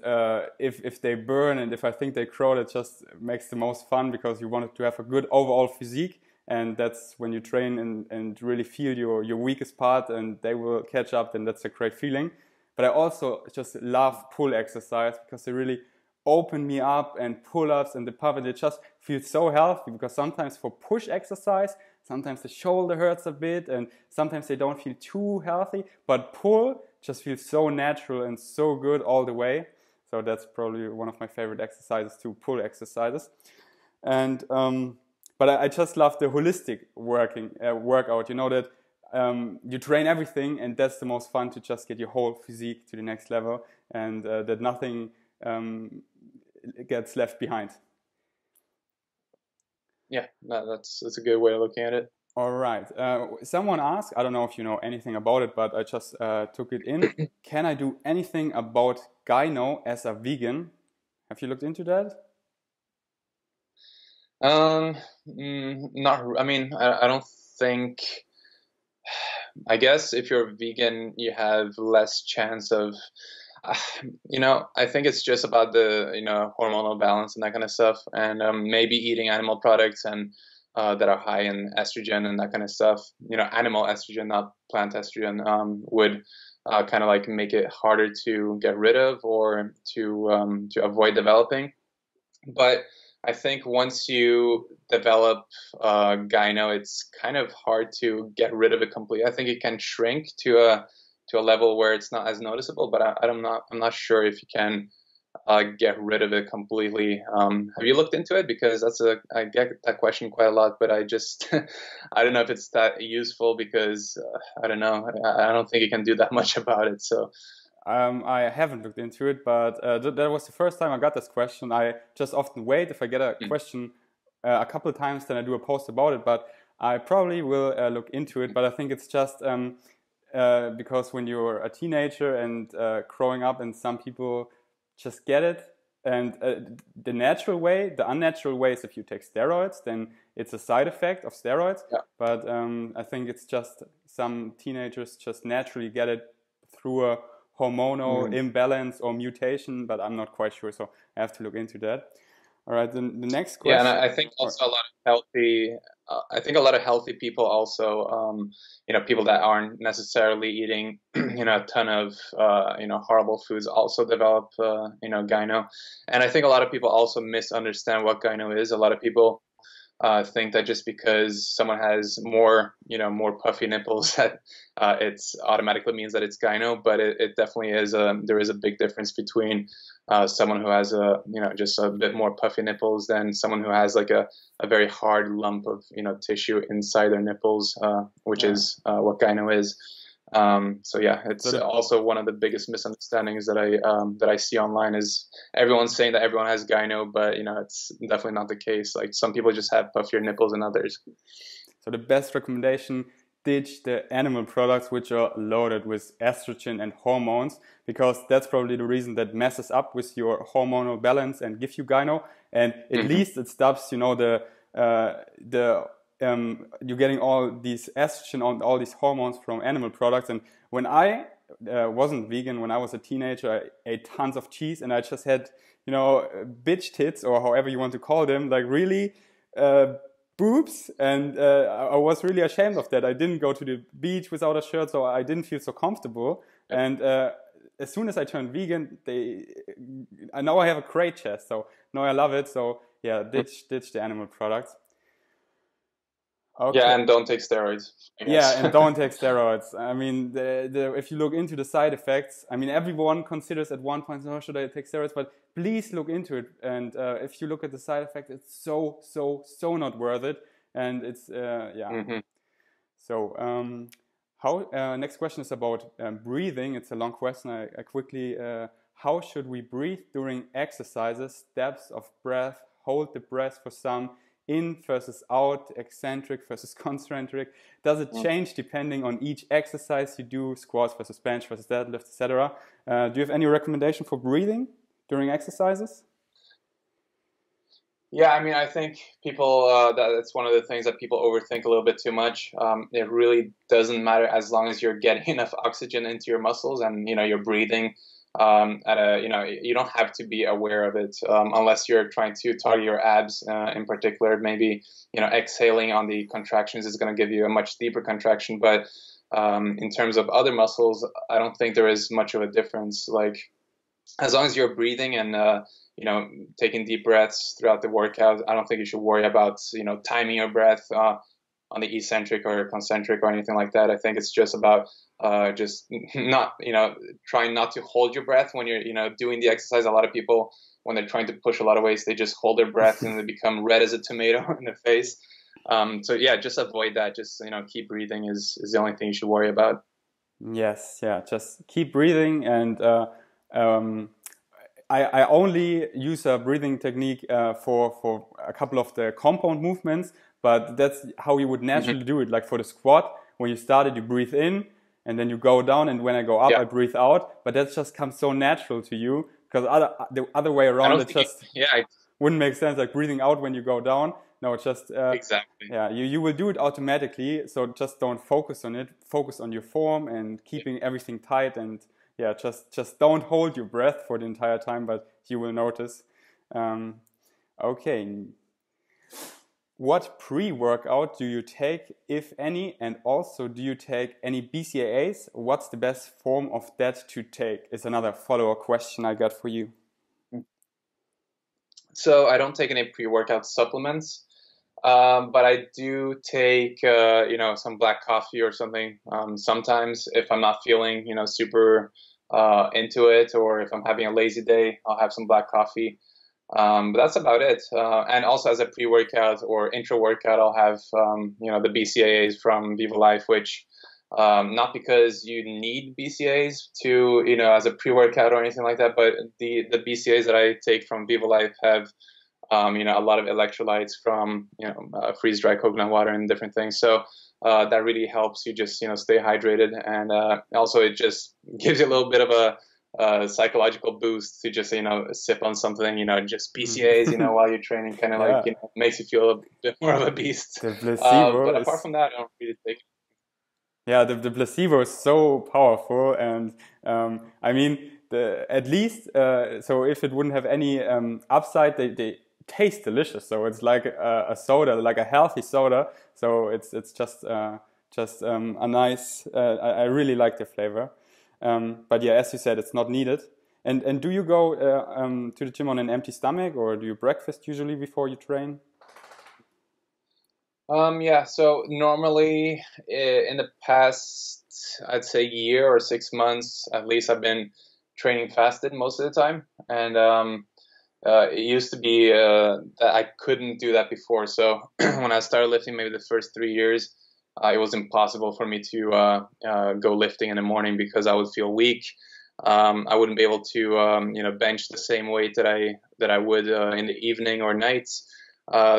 if they burn and if I think they crawl, it just makes the most fun because you want to have a good overall physique, and that's when you train and really feel your weakest part and they will catch up, then that's a great feeling. But I also just love pull exercise because they really open me up, and pull-ups and the pivot, it just feels so healthy because sometimes for push exercise, sometimes the shoulder hurts a bit and sometimes they don't feel too healthy, but pull just feels so natural and so good all the way. So that's probably one of my favorite exercises too, pull exercises. And but I just love the holistic workout, that you train everything, and that's the most fun, to just get your whole physique to the next level, and that nothing gets left behind. Yeah, no, that's a good way of looking at it. All right. Someone asked, I don't know if you know anything about it, but I just took it in. Can I do anything about gyno as a vegan? Have you looked into that? Not. I mean, I don't think. I guess if you're vegan, you have less chance of. I think it's just about the hormonal balance and that kind of stuff, and maybe eating animal products and that are high in estrogen and that kind of stuff. Animal estrogen, not plant estrogen, would kind of like make it harder to get rid of or to avoid developing. But I think once you develop gyno, it's kind of hard to get rid of it completely. I think it can shrink to a level where it's not as noticeable, but I'm not sure if you can get rid of it completely. Have you looked into it? Because I get that question quite a lot, but I just I don't know if it's that useful because I don't know. I don't think you can do that much about it. So. I haven't looked into it, but that was the first time I got this question. I just often wait. If I get a question a couple of times, then I do a post about it, but I probably will look into it. But I think it's just because when you're a teenager and growing up, and some people just get it, and the natural way, the unnatural way is if you take steroids, then it's a side effect of steroids. Yeah. But I think it's just some teenagers just naturally get it through a hormonal imbalance or mutation, but I'm not quite sure, so I have to look into that. All right, then the next question. Yeah, and I think also a lot of healthy people also, people that aren't necessarily eating, a ton of, horrible foods also develop, gyno. And I think a lot of people also misunderstand what gyno is. A lot of people think that just because someone has more puffy nipples, that it's automatically means that it's gyno, but it definitely is. There is a big difference between someone who has just a bit more puffy nipples than someone who has like a very hard lump of tissue inside their nipples, which is what gyno is. So yeah, it's also one of the biggest misunderstandings that I see online is everyone's saying that everyone has gyno, but it's definitely not the case. Like some people just have puffier nipples than others. So the best recommendation: ditch the animal products which are loaded with estrogen and hormones, because that's probably the reason that messes up with your hormonal balance and give you gyno. And at least it stops, you're getting all these estrogen on all these hormones from animal products. And when I wasn't vegan, when I was a teenager, I ate tons of cheese, and I just had, bitch tits, or however you want to call them, like really boobs, and I was really ashamed of that. I didn't go to the beach without a shirt, so I didn't feel so comfortable. And as soon as I turned vegan, now I have a great chest. So now I love it. So yeah, ditch the animal products. Okay. Yeah, and don't take steroids. Yeah, and don't take steroids. I mean, if you look into the side effects, I mean, everyone considers at one point, oh, should I take steroids? But please look into it. And if you look at the side effects, it's so not worth it. And it's, yeah. Mm-hmm. So next question is about breathing. It's a long question. I quickly, how should we breathe during exercises? Depths of breath, hold the breath for some, in versus out, eccentric versus concentric. Does it change depending on each exercise you do, squats versus bench versus deadlift, etc.? Do you have any recommendation for breathing during exercises? Yeah, I mean, I think people, that's one of the things that people overthink a little bit too much. It really doesn't matter as long as you're getting enough oxygen into your muscles and, you're breathing you don't have to be aware of it unless you're trying to target your abs in particular. Maybe, exhaling on the contractions is going to give you a much deeper contraction. But in terms of other muscles, I don't think there is much of a difference. Like, as long as you're breathing and, taking deep breaths throughout the workout, I don't think you should worry about, timing your breath on the eccentric or concentric or anything like that. I think it's just about just not, trying not to hold your breath when you're, doing the exercise. A lot of people, when they're trying to push a lot of weights, they just hold their breath and they become red as a tomato in the face. So yeah, just avoid that. Just, keep breathing is the only thing you should worry about. Yes. Yeah. Just keep breathing. And I only use a breathing technique for a couple of the compound movements, but that's how you would naturally do it. Like for the squat, when you started, you breathe in and then you go down, and when I go up, I breathe out. But that just comes so natural to you, because the other way around, it just wouldn't make sense. Like breathing out when you go down. No, it's just exactly. Yeah, you will do it automatically. So just don't focus on it. Focus on your form and keeping everything tight. And yeah, just don't hold your breath for the entire time, but you will notice. Okay. What pre-workout do you take, if any, and also do you take any BCAAs? What's the best form of that to take? Is another follow-up question I got for you. So I don't take any pre-workout supplements, but I do take, some black coffee or something. Sometimes if I'm not feeling, super into it, or if I'm having a lazy day, I'll have some black coffee. But that's about it. And also as a pre-workout or intra-workout, I'll have, the BCAAs from Viva Life, which not because you need BCAAs to, as a pre-workout or anything like that, but the BCAAs that I take from Viva Life have, a lot of electrolytes from, freeze-dried coconut water and different things. So that really helps you just, stay hydrated. And also it just gives you a little bit of a psychological boost to just, sip on something, just BCAAs, while you're training, kind of like, makes you feel a bit more of a beast. The placebo but apart from that, I don't really take it. Yeah, the placebo is so powerful. And I mean, at least, so if it wouldn't have any upside, they taste delicious. So it's like a soda, like a healthy soda. So it's just a nice, I really like the flavor. But yeah, as you said, it's not needed. And do you go to the gym on an empty stomach, or do you breakfast usually before you train? Yeah, so normally in the past, I'd say year or 6 months, at least I've been training fasted most of the time. And it used to be that I couldn't do that before. So when I started lifting, maybe the first 3 years, it was impossible for me to go lifting in the morning because I would feel weak. I wouldn't be able to, bench the same weight that I would in the evening or nights.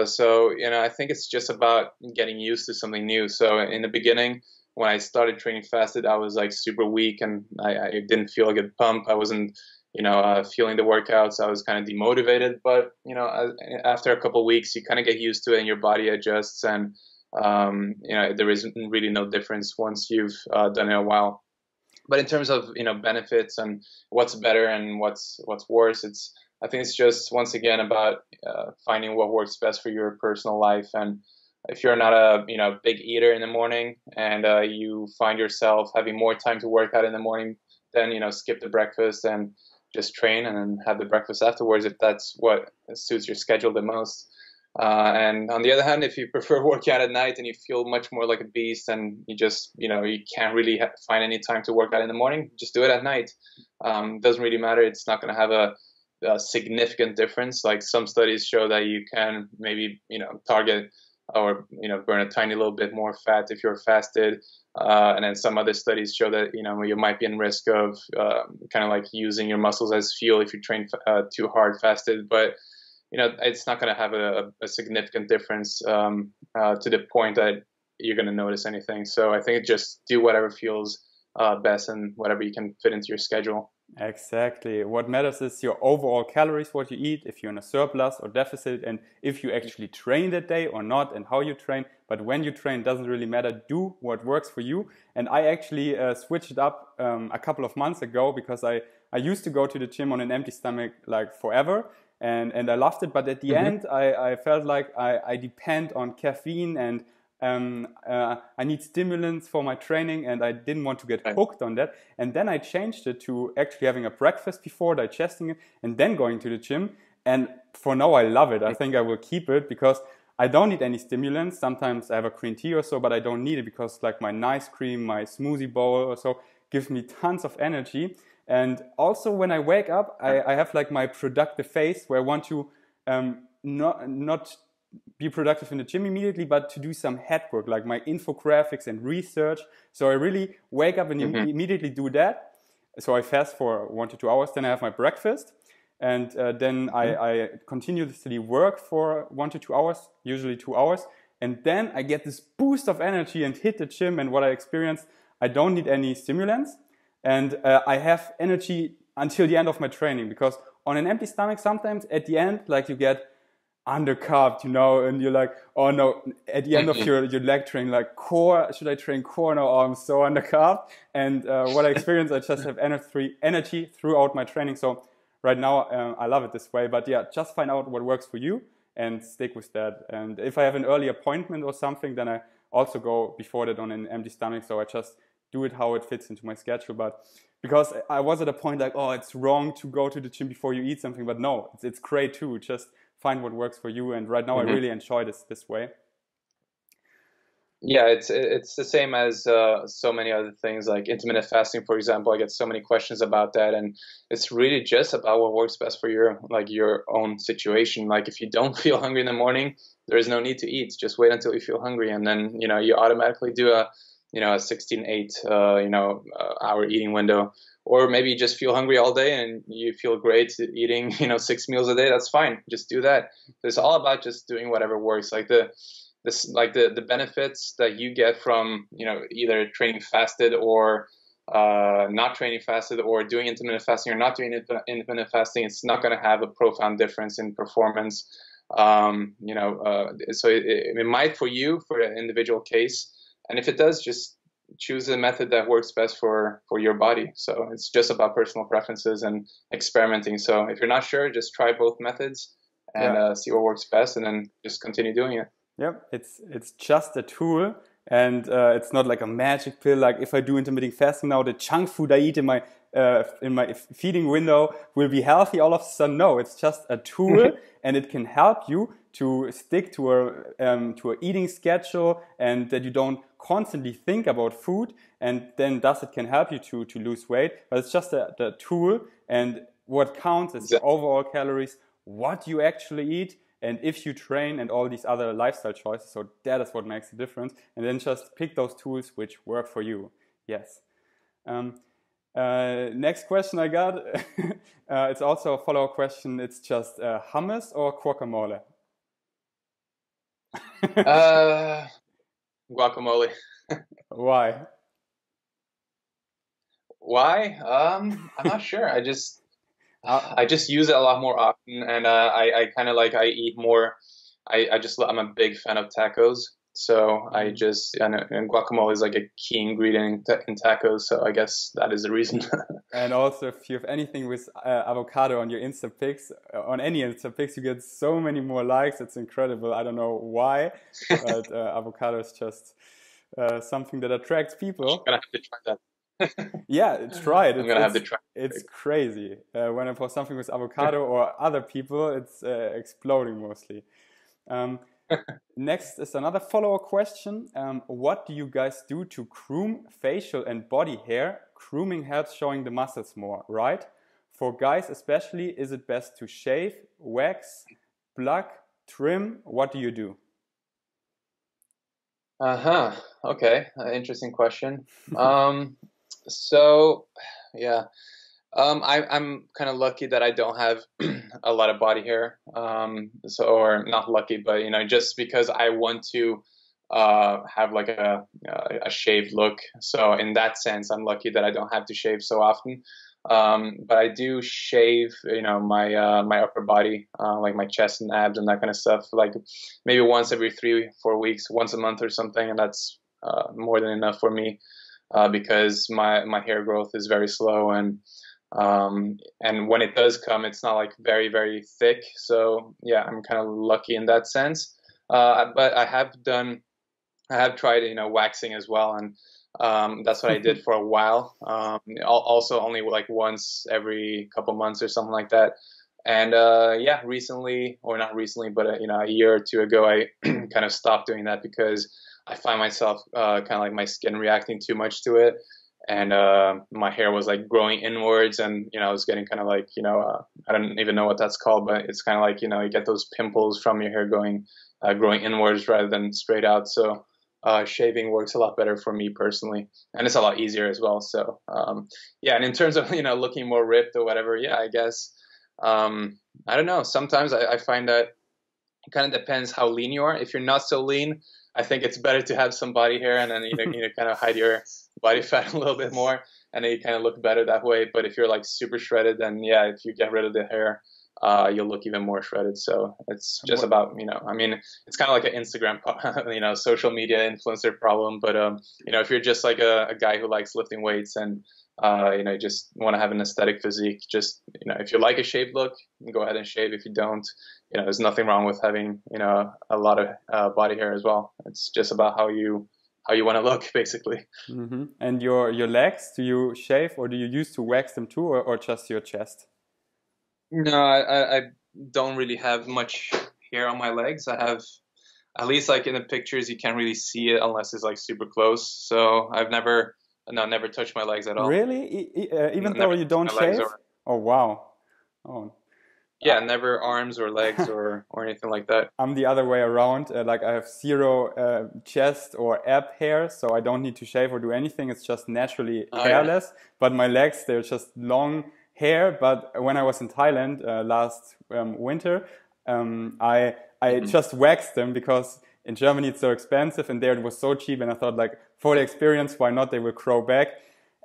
So, I think it's just about getting used to something new. So in the beginning, when I started training fasted, I was like super weak and I didn't feel a good pump. I wasn't, feeling the workouts. I was kind of demotivated, but, after a couple of weeks, you kind of get used to it and your body adjusts, and, there is really no difference once you've done it a while. But in terms of, benefits and what's better and what's worse, I think it's just, once again, about finding what works best for your personal life. And if you're not a big eater in the morning and you find yourself having more time to work out in the morning, then, you know, skip the breakfast and just train and then have the breakfast afterwards if that's what suits your schedule the most. And on the other hand, if you prefer working out at night and you feel much more like a beast and you just, you know, you can't really find any time to work out in the morning, just do it at night. Doesn't really matter. It's not going to have a significant difference. Like some studies show that you can maybe, you know, target or, you know, burn a tiny little bit more fat if you're fasted. And then some other studies show that, you know, you might be in risk of kind of like using your muscles as fuel if you train too hard fasted. But you know, it's not going to have a significant difference to the point that you're going to notice anything. So I think just do whatever feels best and whatever you can fit into your schedule. Exactly. What matters is your overall calories, what you eat, if you're in a surplus or deficit, and if you actually train that day or not, and how you train. But when you train, doesn't really matter. Do what works for you. And I actually switched up a couple of months ago because I used to go to the gym on an empty stomach like forever. And I loved it, but at the end, I felt like I depend on caffeine and I need stimulants for my training, and I didn't want to get hooked on that. And then I changed it to actually having a breakfast before, digesting it, and then going to the gym. And for now, I love it. I think I will keep it because I don't need any stimulants. Sometimes I have a green tea or so, but I don't need it because like my nice cream, my smoothie bowl or so gives me tons of energy. And also when I wake up, I have like my productive phase where I want to not be productive in the gym immediately, but to do some head work, like my infographics and research. So I really wake up and immediately do that. So I fast for 1 to 2 hours, then I have my breakfast. And then I continuously work for 1 to 2 hours, usually 2 hours. And then I get this boost of energy and hit the gym. And what I experienced, I don't need any stimulants. And I have energy until the end of my training, because on an empty stomach, sometimes at the end, like you get undercarved, you know, and you're like, oh no, at the end of your leg training, like core, should I train core now? Oh, I'm so undercarved. And what I experienced, I just have energy throughout my training. So right now, I love it this way. But yeah, just find out what works for you and stick with that. And if I have an early appointment or something, then I also go before that on an empty stomach. So I just do it how it fits into my schedule. But because I was at a point like, oh, it's wrong to go to the gym before you eat something. But no, it's great too. Just find what works for you. And right now I really enjoy this way. Yeah, it's the same as so many other things like intermittent fasting, for example. I get so many questions about that, and it's really just about what works best for your own situation. Like if you don't feel hungry in the morning, there is no need to eat. Just wait until you feel hungry, and then you automatically do a 16-8 hour eating window. Or maybe you just feel hungry all day and you feel great eating 6 meals a day. That's fine. Just do that. It's all about just doing whatever works. Like the benefits that you get from either training fasted or not training fasted, or doing intermittent fasting or not doing intermittent fasting, it's not going to have a profound difference in performance. So it might for you, for an individual case. And if it does, just choose a method that works best for your body. So it's just about personal preferences and experimenting. So if you're not sure, just try both methods and see what works best, and then just continue doing it. Yep, it's just a tool, and it's not like a magic pill. Like if I do intermittent fasting now, the junk food I eat in my feeding window will be healthy all of a sudden. No, it's just a tool, and it can help you to stick to a eating schedule, and that you don't constantly think about food, and then thus it can help you to lose weight. But it's just the tool, and what counts is the overall calories, what you actually eat, and if you train, and all these other lifestyle choices. So that is what makes the difference. And then just pick those tools which work for you. Yes. Next question I got, it's also a follow-up question. It's just hummus or guacamole? Guacamole. Why? I'm not sure. I just use it a lot more often, and I kind of I eat more. I'm a big fan of tacos, so and guacamole is like a key ingredient in tacos. So I guess that is the reason. And also, if you have anything with avocado on your Insta pics, on any Insta pics, you get so many more likes. It's incredible. I don't know why, but avocado is just something that attracts people. I'm gonna have to try that. Yeah, try it. I'm gonna have to try. It's crazy. When I post something with avocado or other people, it's exploding mostly. Um, Next is another follower question. What do you guys do to groom facial and body hair? Grooming helps showing the muscles more, right? For guys especially, is it best to shave, wax, pluck, trim? What do you do? Uh-huh. Okay. Interesting question. So yeah. I'm kind of lucky that I don't have a lot of body hair. So, or not lucky, but you know, just because I want to have like a shaved look. So in that sense, I'm lucky that I don't have to shave so often. But I do shave, you know, my upper body, like my chest and abs and that kind of stuff, like maybe once every 3-4 weeks, once a month or something, and that's more than enough for me because my hair growth is very slow and when it does come, it's not like very, very thick. So yeah, I'm kind of lucky in that sense. But I have tried, you know, waxing as well. And that's what I did for a while. Also only like once every couple months or something like that. And yeah, recently, or not recently, but you know, a year or two ago, I kind of stopped doing that because I find myself kind of like my skin reacting too much to it, and my hair was like growing inwards, and you know, I was getting kind of like, you know, I don't even know what that's called, but it's kind of like, you know, you get those pimples from your hair going growing inwards rather than straight out. So shaving works a lot better for me personally, and it's a lot easier as well. So yeah, and in terms of, you know, looking more ripped or whatever, yeah, I guess I don't know. Sometimes I find that it kind of depends how lean you are. If you're not so lean, I think it's better to have some body hair, and then you know kind of hide your body fat a little bit more, and then you kind of look better that way. But if you're like super shredded, then yeah, if you get rid of the hair, you'll look even more shredded. So it's just about, you know, I mean, it's kind of like an Instagram, you know, social media influencer problem. But you know, if you're just like a guy who likes lifting weights and you know, just want to have an aesthetic physique, just, you know, if you like a shaved look, go ahead and shave. If you don't, you know, there's nothing wrong with having, you know, a lot of body hair as well. It's just about how you want to look, basically. Mm-hmm. And your legs, do you shave or do you use to wax them too, or just your chest? No, I don't really have much hair on my legs. I have, at least like in the pictures, you can't really see it unless it's like super close. So I've never, no, never touched my legs at all. Really? Even though Never you touched don't my legs shave? or, Oh, wow. Oh, yeah, never arms or legs or anything like that. I'm the other way around. Like I have zero chest or ab hair, so I don't need to shave or do anything. It's just naturally Oh yeah. hairless. But my legs, they're just long hair. But when I was in Thailand last winter, I Hmm. just waxed them because in Germany it's so expensive, and there it was so cheap. And I thought, like, for the experience, why not? They will grow back.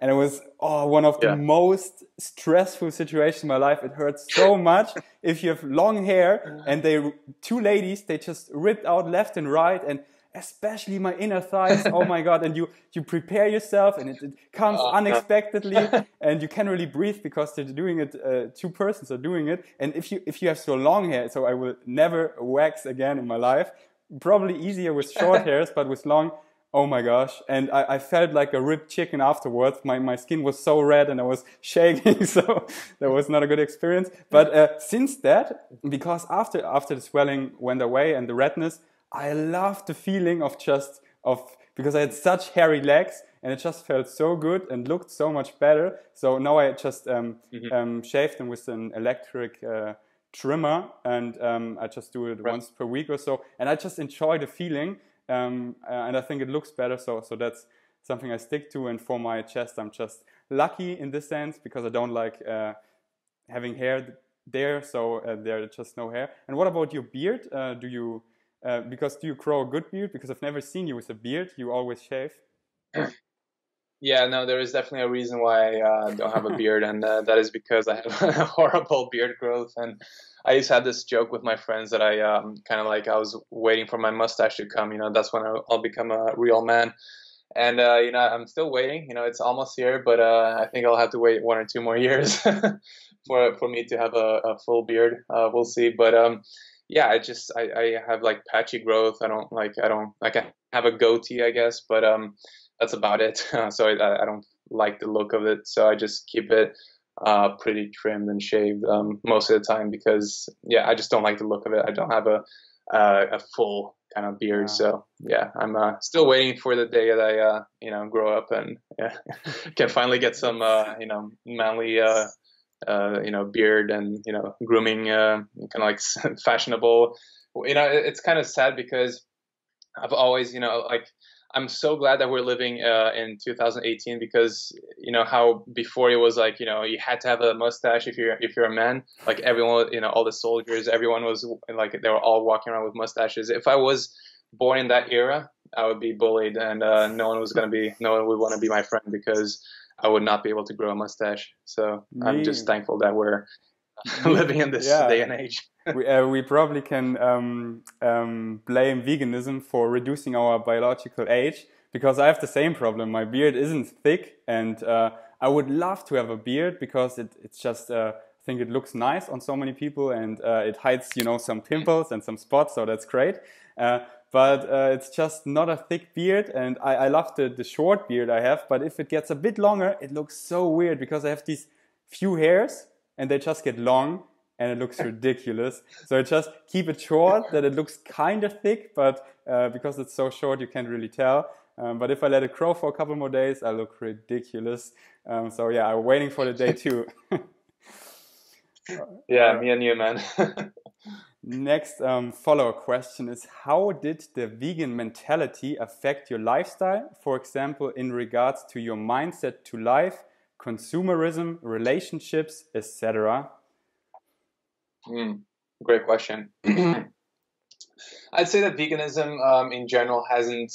And it was one of the Yeah. most stressful situations in my life. It hurts so much if you have long hair and two ladies, they just ripped out left and right, and especially my inner thighs. Oh my God. And you prepare yourself, and it comes No. unexpectedly, and you can't really breathe because they're doing it. Two persons are doing it. And if you have so long hair, so I will never wax again in my life. Probably easier with short hairs, but with long, oh my gosh. And I felt like a ripped chicken afterwards. My skin was so red and I was shaking. So that was not a good experience. But since that, because after the swelling went away and the redness, I loved the feeling of because I had such hairy legs, and it just felt so good and looked so much better. So now I just shave them with an electric trimmer, and I just do it Right. once per week or so. And I just enjoy the feeling. And I think it looks better, so that's something I stick to. And for my chest, I'm just lucky in this sense because I don't like having hair there, so there's just no hair. And what about your beard? Do you grow a good beard? Because I've never seen you with a beard. You always shave. Yeah, no, there is definitely a reason why I don't have a beard, and that is because I have horrible beard growth. And I used to have this joke with my friends that I kind of like I was waiting for my mustache to come. You know, that's when I'll become a real man. And you know, I'm still waiting. You know, it's almost here, but I think I'll have to wait 1 or 2 more years for me to have a full beard. We'll see. But yeah, I have like patchy growth. I don't like I have a goatee, I guess, but that's about it. So I don't like the look of it, so I just keep it pretty trimmed and shaved most of the time because I just don't like the look of it. I don't have a full kind of beard, so I'm still waiting for the day that I grow up and can finally get some manly beard and grooming, kind of like fashionable. It's kind of sad because I've always like, I'm so glad that we're living in 2018 because how before it was like you had to have a mustache if you're a man. Like everyone, all the soldiers, everyone was like, they were all walking around with mustaches. If I was born in that era, I would be bullied, and no one would want to be my friend because I would not be able to grow a mustache. So I'm just thankful that we're living in this day and age. We probably can blame veganism for reducing our biological age, because I have the same problem. My beard isn't thick, and I would love to have a beard because it's just I think it looks nice on so many people, and it hides some pimples and some spots, so that's great. But it's just not a thick beard, and I love the short beard I have, but if it gets a bit longer, it looks so weird because I have these few hairs and they just get long and it looks ridiculous. So I just keep it short, that it looks kind of thick, but because it's so short, you can't really tell. But if I let it grow for a couple more days, I look ridiculous. So yeah, I'm waiting for the day too. Me and you, man. Next follow-up question is, how did the vegan mentality affect your lifestyle? For example, in regards to your mindset to life, consumerism, relationships, etc. Great question. I'd say that veganism in general hasn't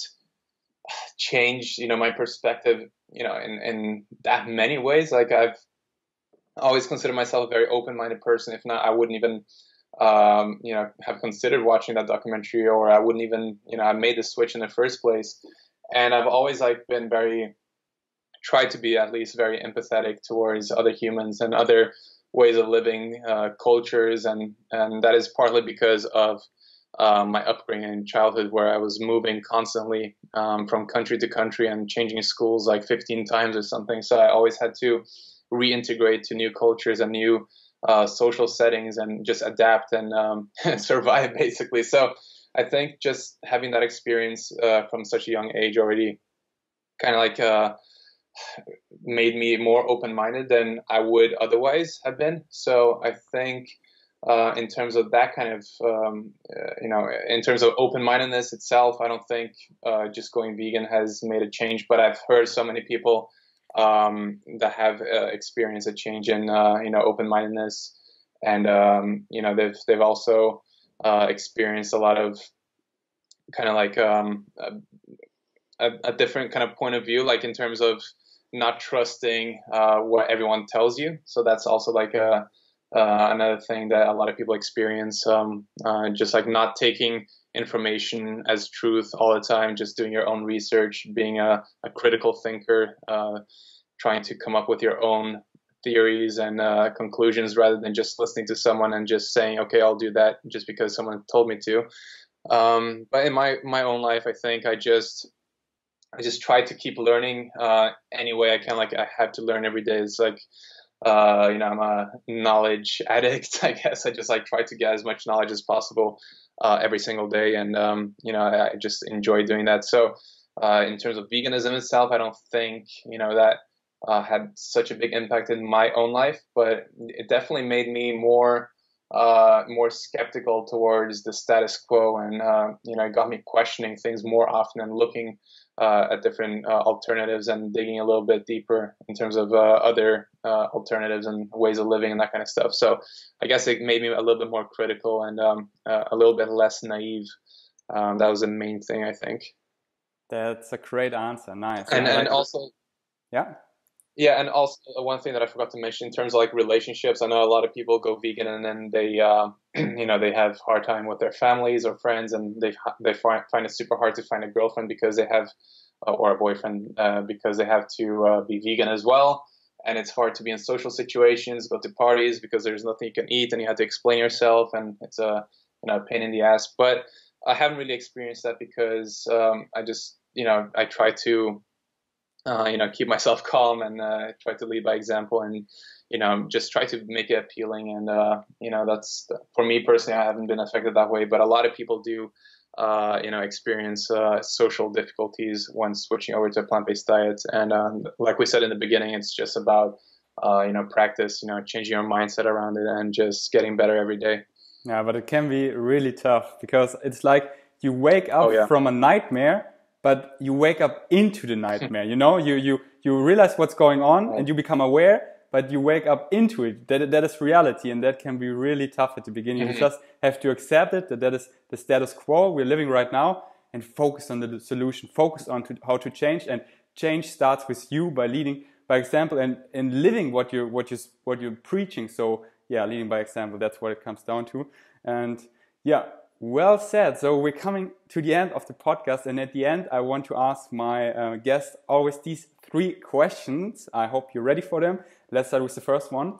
changed, my perspective, in that many ways. Like, I've always considered myself a very open-minded person. If not, I wouldn't even have considered watching that documentary, or I wouldn't even I made the switch in the first place. And I've always been tried to be at least very empathetic towards other humans and other ways of living, cultures, and that is partly because of my upbringing in childhood, where I was moving constantly from country to country and changing schools like 15 times or something. So I always had to reintegrate to new cultures and new social settings and just adapt and survive, basically. So I think just having that experience from such a young age already kind of made me more open-minded than I would otherwise have been. So I think in terms of that kind of, in terms of open-mindedness itself, I don't think just going vegan has made a change, but I've heard so many people that have experienced a change in, open-mindedness, and, they've also experienced a lot of kind of a different kind of point of view, like in terms of not trusting what everyone tells you. So that's also another thing that a lot of people experience, just not taking information as truth all the time, just doing your own research, being a critical thinker, trying to come up with your own theories and conclusions rather than just listening to someone and just saying, okay, I'll do that just because someone told me to. But in my own life, I think I just try to keep learning any way I can. I have to learn every day. It's I'm a knowledge addict, I guess. I just try to get as much knowledge as possible every single day, and I just enjoy doing that. So in terms of veganism itself, I don't think that had such a big impact in my own life, but it definitely made me more skeptical towards the status quo, and it got me questioning things more often and looking at different alternatives and digging a little bit deeper in terms of other alternatives and ways of living and that kind of stuff. So I guess it made me a little bit more critical and a little bit less naive. That was the main thing, I think. That's a great answer. Nice. And also, yeah, and also one thing that I forgot to mention in terms of relationships, I know a lot of people go vegan and then they, they have hard time with their families or friends, and they find it super hard to find a girlfriend because they have, or a boyfriend, because they have to be vegan as well. And it's hard to be in social situations, go to parties because there's nothing you can eat and you have to explain yourself, and it's a pain in the ass. But I haven't really experienced that because I just, I try to keep myself calm and try to lead by example, and just try to make it appealing. And that's for me personally. I haven't been affected that way, but a lot of people do. Experience social difficulties when switching over to a plant-based diet. And like we said in the beginning, it's just about practice, changing your mindset around it and just getting better every day. Yeah, but it can be really tough because it's like you wake up from a nightmare, but you wake up into the nightmare. You realize what's going on and you become aware, but you wake up into it. That is reality, and that can be really tough at the beginning. You just have to accept it, that is the status quo we're living right now, and focus on the solution, focus on how to change. And change starts with you by leading by example and living what you're preaching. So yeah, leading by example, that's what it comes down to. And yeah, well said. So we're coming to the end of the podcast, and at the end I want to ask my guests always these 3 questions. I hope you're ready for them. Let's start with the first one.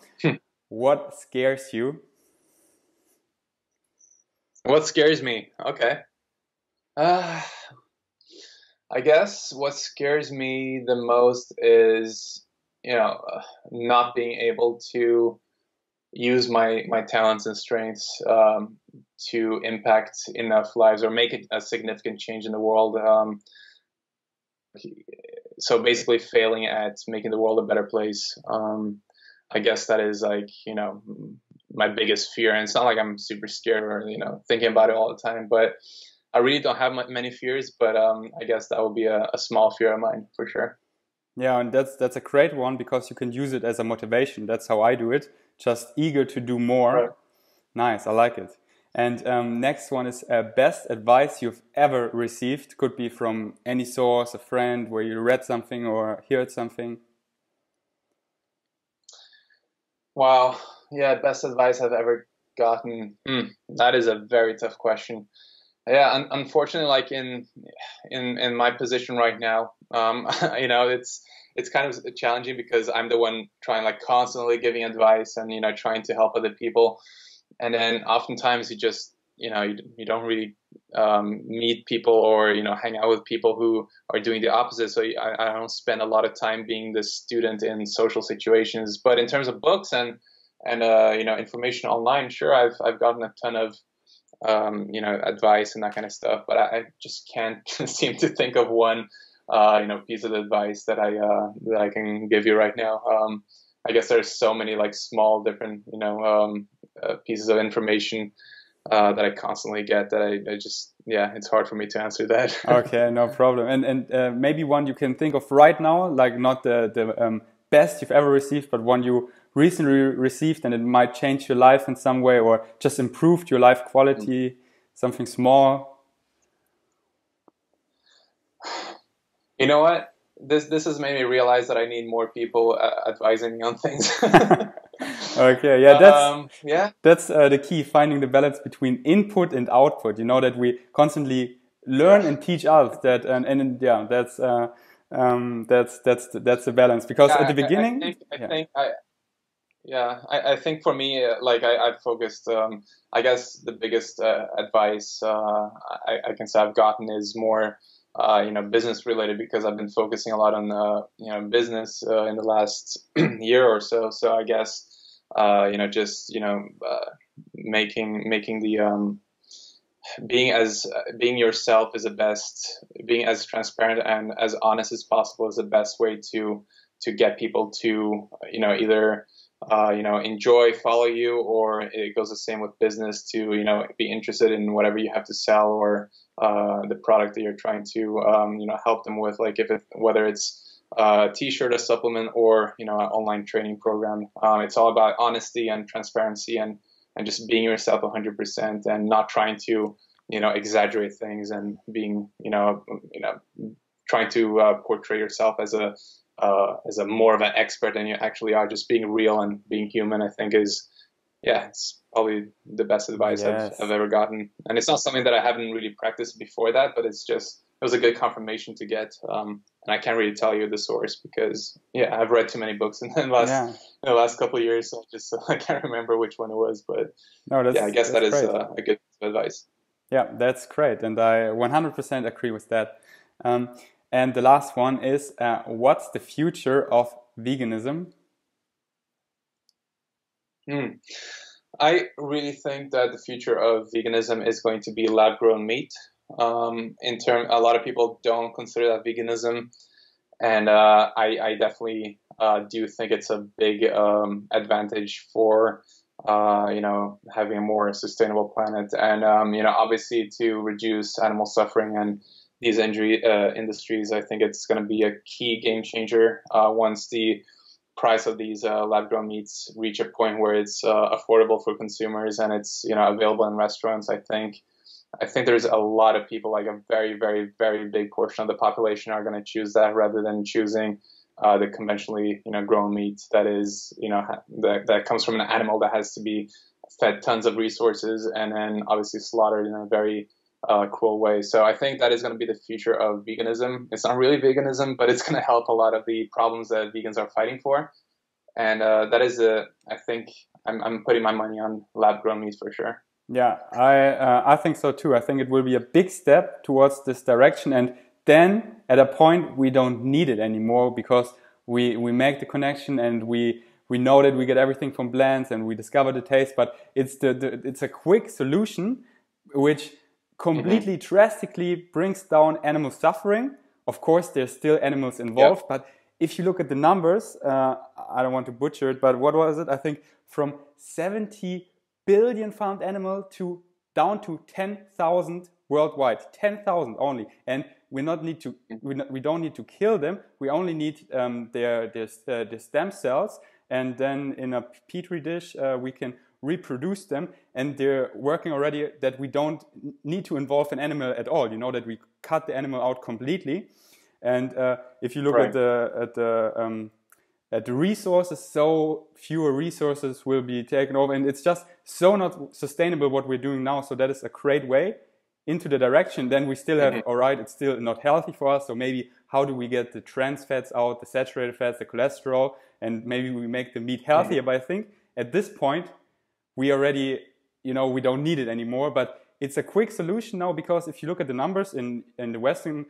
What scares you? What scares me? Okay. I guess what scares me the most is, not being able to use my talents and strengths to impact enough lives or make a significant change in the world. So basically failing at making the world a better place. I guess that is my biggest fear. And it's not like I'm super scared or, thinking about it all the time, but I really don't have many fears, but I guess that would be a small fear of mine for sure. Yeah, and that's a great one because you can use it as a motivation. That's how I do it. Just eager to do more. Right. Nice, I like it. And next one is best advice you've ever received. Could be from any source, a friend, where you read something or heard something. Wow. Yeah, best advice I've ever gotten. That is a very tough question. Yeah, unfortunately, like in my position right now, it's kind of challenging because I'm the one trying constantly giving advice and trying to help other people, and then oftentimes you just you don't really meet people or hang out with people who are doing the opposite. So I don't spend a lot of time being the student in social situations. But in terms of books and information online, sure, I've gotten a ton of advice and that kind of stuff, but I just can't seem to think of one, piece of advice that I can give you right now. I guess there's so many small different, pieces of information that I constantly get that I just, it's hard for me to answer that. Okay, no problem. And maybe one you can think of right now, not the best you've ever received, but one you recently received and it might change your life in some way or just improved your life quality, something small. You know what? This has made me realize that I need more people advising me on things. Okay, yeah, that's the key, finding the balance between input and output. That we constantly learn and teach others. That's the balance. Because at the beginning, I think for me, I've focused. I guess the biggest advice I can say I've gotten is more business related, because I've been focusing a lot on business in the last year or so. So I guess making the being yourself is the best. Being as transparent and as honest as possible is the best way to get people to either enjoy, follow you, or it goes the same with business to be interested in whatever you have to sell or the product that you're trying to help them with, whether it's a t-shirt, a supplement, or an online training program. It's all about honesty and transparency and just being yourself 100% and not trying to exaggerate things and being trying to portray yourself as a more of an expert than you actually are. Just being real and being human, I think it's probably the best advice I've ever gotten. And it's not something that I haven't really practiced before that, but it was a good confirmation to get. And I can't really tell you the source because I've read too many books in the last couple of years. So I can't remember which one it was, but I guess that is a good advice. Yeah, that's great. And I 100% agree with that. And the last one is, what's the future of veganism? I really think that the future of veganism is going to be lab-grown meat. A lot of people don't consider that veganism, and I definitely do think it's a big advantage for having a more sustainable planet, and obviously to reduce animal suffering and these injury industries. I think it's going to be a key game changer once the price of these lab-grown meats reach a point where it's affordable for consumers and it's available in restaurants. I think there's a lot of people, like a very, very, very big portion of the population, are going to choose that rather than choosing the conventionally grown meat that is that comes from an animal that has to be fed tons of resources and then obviously slaughtered in a very cruel way. So I think that is going to be the future of veganism. It's not really veganism, but it's going to help a lot of the problems that vegans are fighting for. And that is I think I'm putting my money on lab-grown meat for sure. Yeah, I think so too. I think it will be a big step towards this direction, and then at a point we don't need it anymore because we make the connection and we know that we get everything from plants and we discover the taste. But it's a quick solution which completely drastically brings down animal suffering. Of course, there's still animals involved, but if you look at the numbers, I don't want to butcher it, but what was it? I think from 70 billion farmed animal down to 10,000 worldwide, 10,000 only, and we don't need to kill them. We only need their stem cells, and then in a petri dish we can reproduce them. And they're working already that we don't need to involve an animal at all. That we cut the animal out completely. And if you look at the resources, so fewer resources will be taken over, and it's just so not sustainable what we're doing now. So that is a great way into the direction. Then we still have, all right, it's still not healthy for us. So maybe how do we get the trans fats out, the saturated fats, the cholesterol, and maybe we make the meat healthier. But I think at this point we already, we don't need it anymore. But it's a quick solution now, because if you look at the numbers in the Western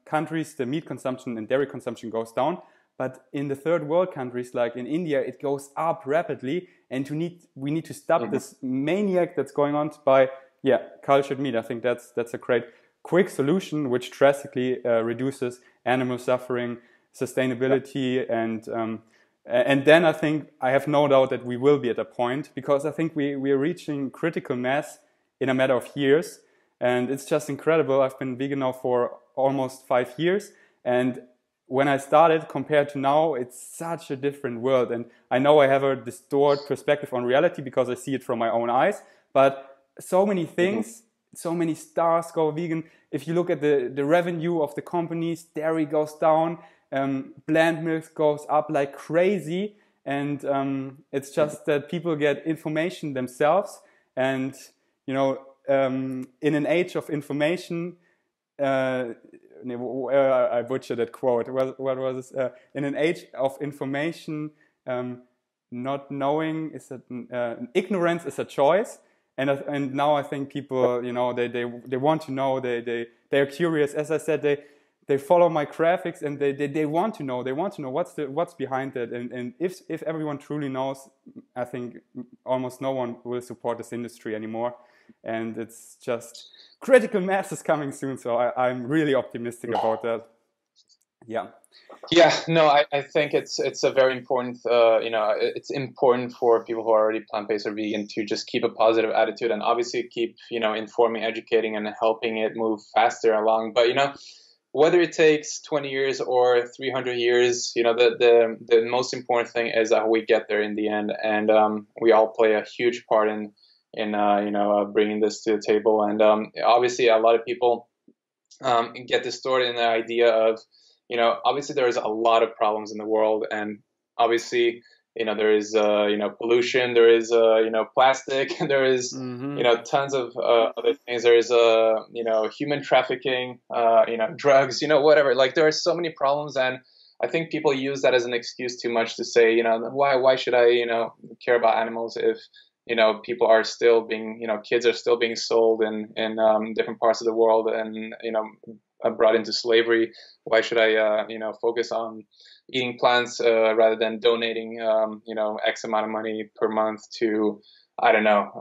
countries, the meat consumption and dairy consumption goes down. But in the third world countries, like in India, it goes up rapidly. And we need to stop this maniac that's going on by cultured meat. I think that's a great quick solution which drastically reduces animal suffering, sustainability, and then I think I have no doubt that we will be at a point, because I think we are reaching critical mass in a matter of years, and it's just incredible. I've been vegan now for almost 5 years, and when I started compared to now, it's such a different world. And I know I have a distorted perspective on reality because I see it from my own eyes, but so many things, so many stars go vegan. If you look at the revenue of the companies, dairy goes down, plant milk goes up like crazy, and it's just that people get information themselves, and in an age of information, I butchered that quote. What was this? In an age of information, not knowing is ignorance is a choice. And now I think people, they want to know. They are curious. As I said, they follow my graphics, and they want to know. They want to know what's behind it. And if everyone truly knows, I think almost no one will support this industry anymore. And it's just critical mass is coming soon. So I'm really optimistic about that. Yeah. Yeah, no, I think it's a very important, it's important for people who are already plant-based or vegan to just keep a positive attitude, and obviously keep, informing, educating, and helping it move faster along. But, whether it takes 20 years or 300 years, the most important thing is how we get there in the end. And we all play a huge part in bringing this to the table. And obviously a lot of people get distorted in the idea of, obviously there is a lot of problems in the world, and obviously, there is, pollution, there is, plastic, there is, tons of other things. There is, human trafficking, drugs, whatever. Like, there are so many problems, and I think people use that as an excuse too much to say, why should I, care about animals if people are still being, kids are still being sold in different parts of the world and, brought into slavery. Why should I, focus on eating plants rather than donating, X amount of money per month to, I don't know,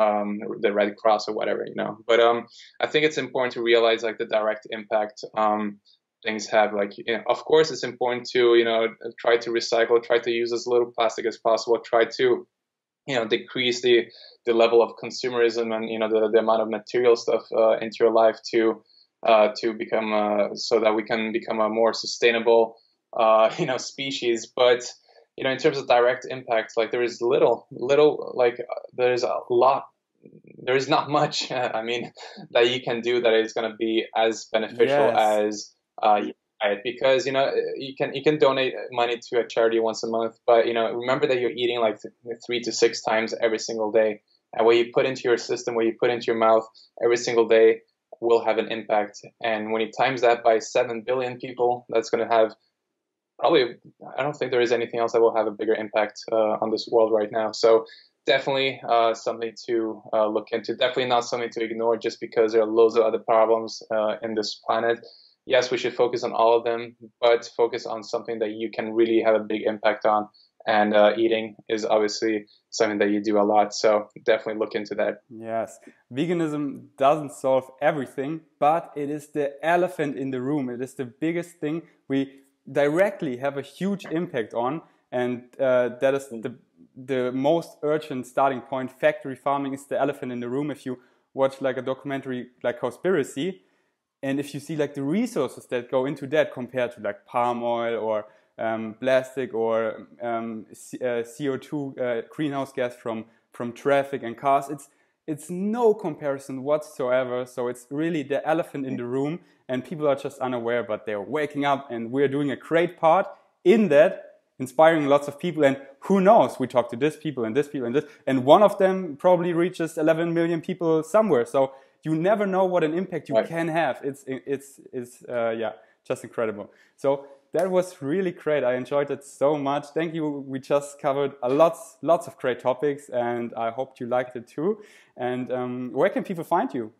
the Red Cross or whatever, But I think it's important to realize like the direct impact things have. Like, of course, it's important to, try to recycle, try to use as little plastic as possible, try to decrease the level of consumerism and the amount of material stuff into your life to become so that we can become a more sustainable species. But in terms of direct impact, like there is little like there's a lot. There is not much. I mean, that you can do that is going to be as beneficial as because you can donate money to a charity once a month, but remember that you're eating like 3 to 6 times every single day, and what you put into your system, what you put into your mouth every single day will have an impact. And when you times that by 7 billion people, that's going to have probably, I don't think there is anything else that will have a bigger impact on this world right now. So definitely something to look into. Definitely not something to ignore just because there are loads of other problems in this planet. Yes, we should focus on all of them, but focus on something that you can really have a big impact on. And eating is obviously something that you do a lot. So definitely look into that. Yes. Veganism doesn't solve everything, but it is the elephant in the room. It is the biggest thing we directly have a huge impact on. And that is the most urgent starting point. Factory farming is the elephant in the room. If you watch like a documentary like Cowspiracy, and if you see like the resources that go into that compared to like palm oil or plastic or CO2 greenhouse gas from traffic and cars, it's no comparison whatsoever. So it's really the elephant in the room, and people are just unaware, but they're waking up, and we're doing a great part in that, inspiring lots of people. And who knows, we talk to this people and this people and this, and one of them probably reaches 11 million people somewhere. So you never know what an impact you can have. It's just incredible. So that was really great. I enjoyed it so much. Thank you. We just covered lots of great topics, and I hope you liked it too. And where can people find you?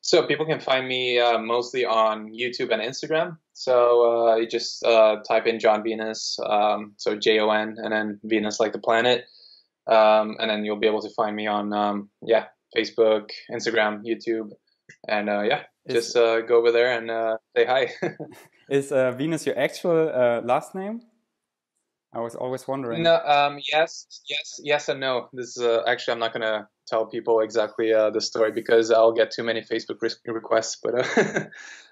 So people can find me mostly on YouTube and Instagram. So you just type in Jon Venus, so Jon, and then Venus like the planet, and then you'll be able to find me on Facebook, Instagram, YouTube, and just go over there and say hi. Is Venus your actual last name? I was always wondering. No, yes and no. This is actually, I'm not gonna tell people exactly the story because I'll get too many Facebook requests. But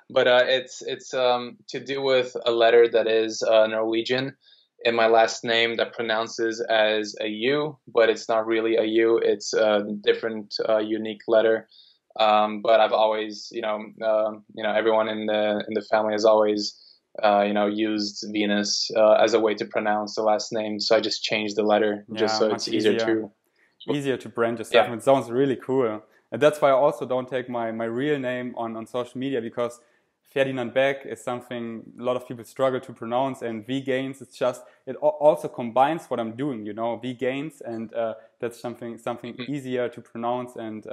but it's to do with a letter that is Norwegian in my last name that pronounces as a U, but it's not really a U. It's a different, unique letter. But I've always, everyone in the family has always, used Venus as a way to pronounce the last name. So I just changed the letter just so it's easier to brand yourself. Yeah. It sounds really cool. And that's why I also don't take my real name on social media, because Ferdinand Beck is something a lot of people struggle to pronounce, and V-Gains, it also combines what I'm doing, V-Gains, and that's something easier to pronounce, and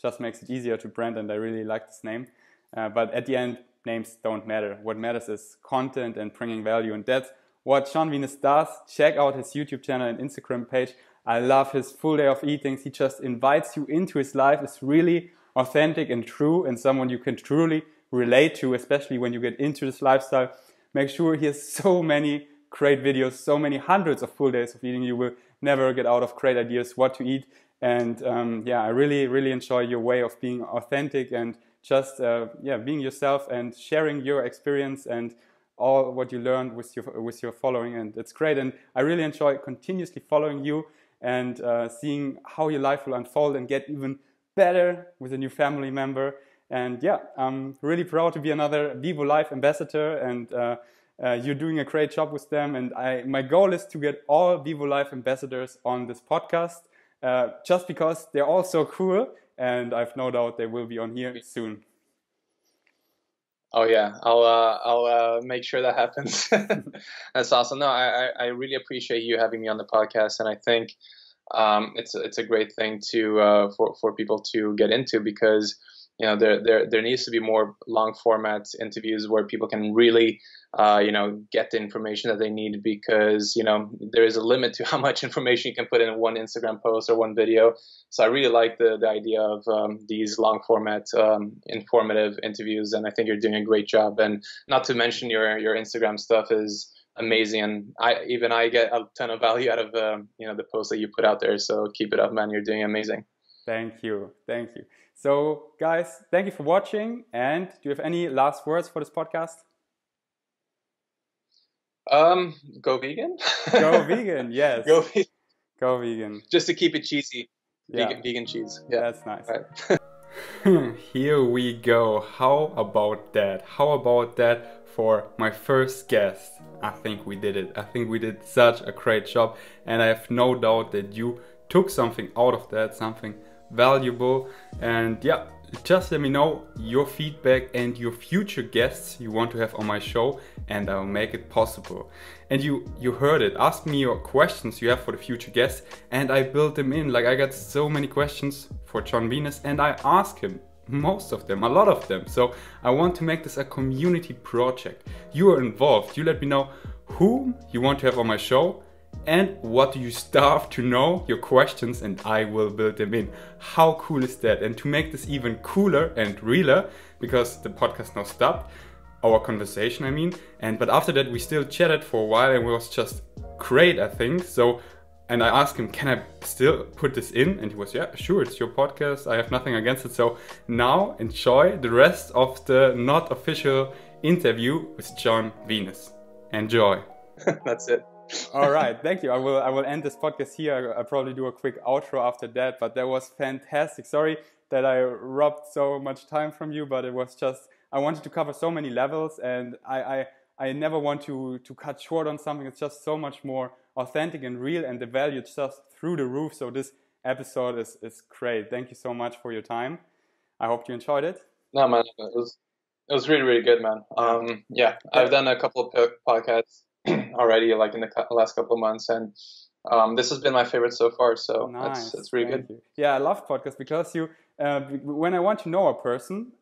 just makes it easier to brand, and I really like this name. But at the end, names don't matter. What matters is content and bringing value, and that's what Jon Venus does. Check out his YouTube channel and Instagram page. I love his full day of eatings. He just invites you into his life. It's really authentic and true, and someone you can truly relate to, especially when you get into this lifestyle. Make sure he has so many great videos, so many hundreds of full days of eating. You will never get out of great ideas what to eat. And I really enjoy your way of being authentic and just being yourself and sharing your experience and all what you learned with your following. And it's great. And I really enjoy continuously following you and seeing how your life will unfold and get even better with a new family member. And I'm really proud to be another Vivo Life ambassador, and you're doing a great job with them. And my goal is to get all Vivo Life ambassadors on this podcast, just because they're all so cool, and I've no doubt they will be on here soon. Oh yeah, I'll make sure that happens. That's awesome. No, I really appreciate you having me on the podcast, and I think it's a great thing to for people to get into, because there needs to be more long format interviews where people can really get the information that they need, because there is a limit to how much information you can put in one Instagram post or one video. So I really like the idea of these long format informative interviews, and I think you're doing a great job. And not to mention your Instagram stuff is amazing, and I get a ton of value out of the posts that you put out there. So keep it up, man. You're doing amazing. Thank you. So guys, thank you for watching, and do you have any last words for this podcast? Go vegan. Go vegan, yes. Go vegan. Just to keep it cheesy. Yeah. Vegan cheese. Yeah, that's nice. Right. Here we go. How about that for my first guest? I think we did it. I think we did such a great job, and I have no doubt that you took something out of that, something valuable. And yeah, just let me know your feedback and your future guests you want to have on my show, and I'll make it possible. And you heard it. Ask me your questions you have for the future guests, and I built them in. Like, I got so many questions for Jon Venus, and I asked him most of them, a lot of them. So I want to make this a community project. You are involved. You let me know whom you want to have on my show, and what do you starve to know, your questions, and I will build them in. How cool is that? And to make this even cooler and realer, because the podcast now stopped, our conversation I mean, but after that we still chatted for a while, and it was just great, I think. So, and I asked him, can I still put this in? And he was, yeah, sure, it's your podcast, I have nothing against it. So now enjoy the rest of the not official interview with Jon Venus. Enjoy. That's it. All right, thank you. I will end this podcast here. I'll probably do a quick outro after that, but that was fantastic. Sorry that I robbed so much time from you, but it was just, I wanted to cover so many levels, and I never want to cut short on something. It's just so much more authentic and real, and the value is just through the roof. So this episode is great. Thank you so much for your time. I hope you enjoyed it. No, man, it was really, really good, man. Yeah, I've done a couple of podcasts already, like in the last couple of months, and this has been my favorite so far. So nice. That's really good. You. Yeah, I love podcasts because when I want to know a person,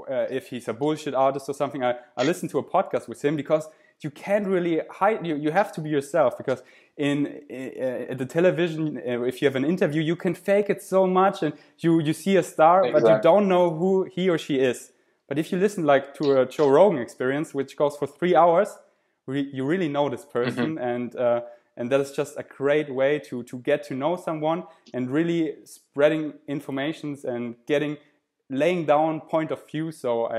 if he's a bullshit artist or something, I listen to a podcast with him, because you can't really hide. You have to be yourself, because in the television, if you have an interview, you can fake it so much, and you see a star, exactly, but you don't know who he or she is. But if you listen like to a Joe Rogan Experience, which goes for 3 hours, you really know this person, mm-hmm. And that is just a great way to get to know someone, and really spreading informations and laying down point of view. So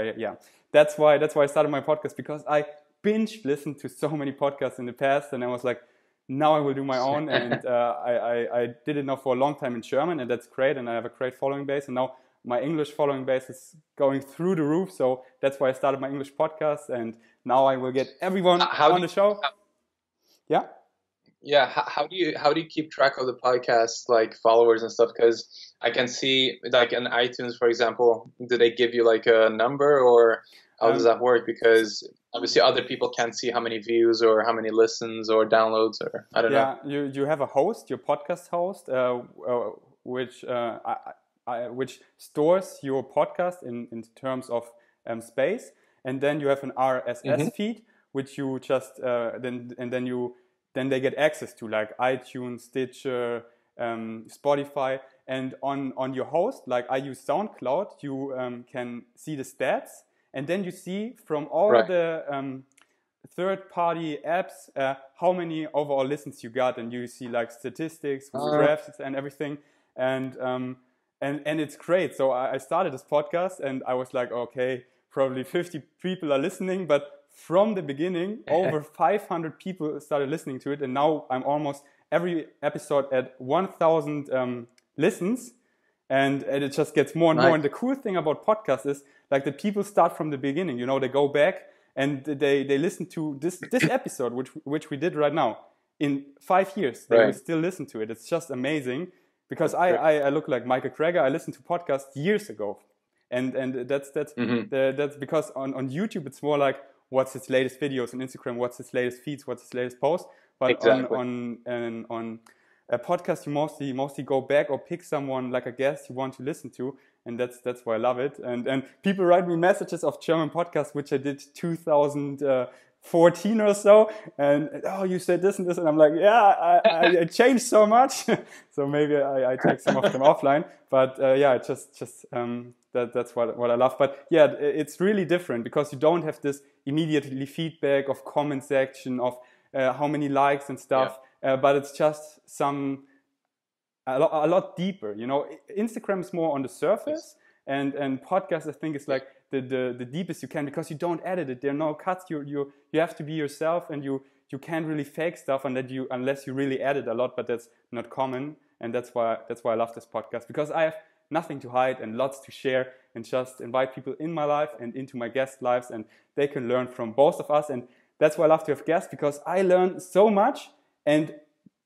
that's why I started my podcast, because I binge listened to so many podcasts in the past, and I was like, now I will do my own. And I did it now for a long time in German, and that's great, and I have a great following base, and now my English following base is going through the roof. So that's why I started my English podcast, and now I will get everyone on the show. Yeah. How do you keep track of the podcast, like followers and stuff? Because I can see, like in iTunes, for example, do they give you like a number, or how does that work? Because obviously other people can't see how many views or how many listens or downloads, or I don't know. Yeah, you have a host, your podcast host, which stores your podcast in terms of space, and then you have an RSS mm-hmm. feed, which you just then they get access to, like iTunes, Stitcher, Spotify, and on your host, like I use SoundCloud, you can see the stats, and then you see from all the third-party apps how many overall listens you got, and you see like statistics with graphs and everything, and it's great. So I started this podcast, and I was like, okay, probably 50 people are listening, but from the beginning, over 500 people started listening to it, and now I'm almost every episode at 1,000 listens, and it just gets more and more. And the cool thing about podcasts is like the people start from the beginning. They go back and they listen to this episode, which we did right now. In 5 years, they will still listen to it. It's just amazing, because I look like Michael Greger. I listened to podcasts years ago, and that's mm-hmm. That's because on YouTube it's more like, what's his latest videos, on Instagram what's his latest feeds, what's his latest post, but exactly. on A podcast, you mostly go back or pick someone like a guest you want to listen to, and that's why I love it. And people write me messages of German podcasts which I did 2014 or so, and oh, you said this and this, and I'm like, yeah, I changed so much, so maybe I take some of them offline. But yeah, just that's what I love. But yeah, it's really different because you don't have this immediately feedback of comment section of how many likes and stuff. Yeah. But it's just a lot deeper. You know, Instagram is more on the surface, and podcast I think is like the deepest you can, because you don't edit it. There are no cuts. You have to be yourself, and you can't really fake stuff unless you really edit a lot. But that's not common, and that's why I love this podcast, because I have nothing to hide and lots to share, and just invite people in my life and into my guest lives, and they can learn from both of us. And that's why I love to have guests, because I learn so much, and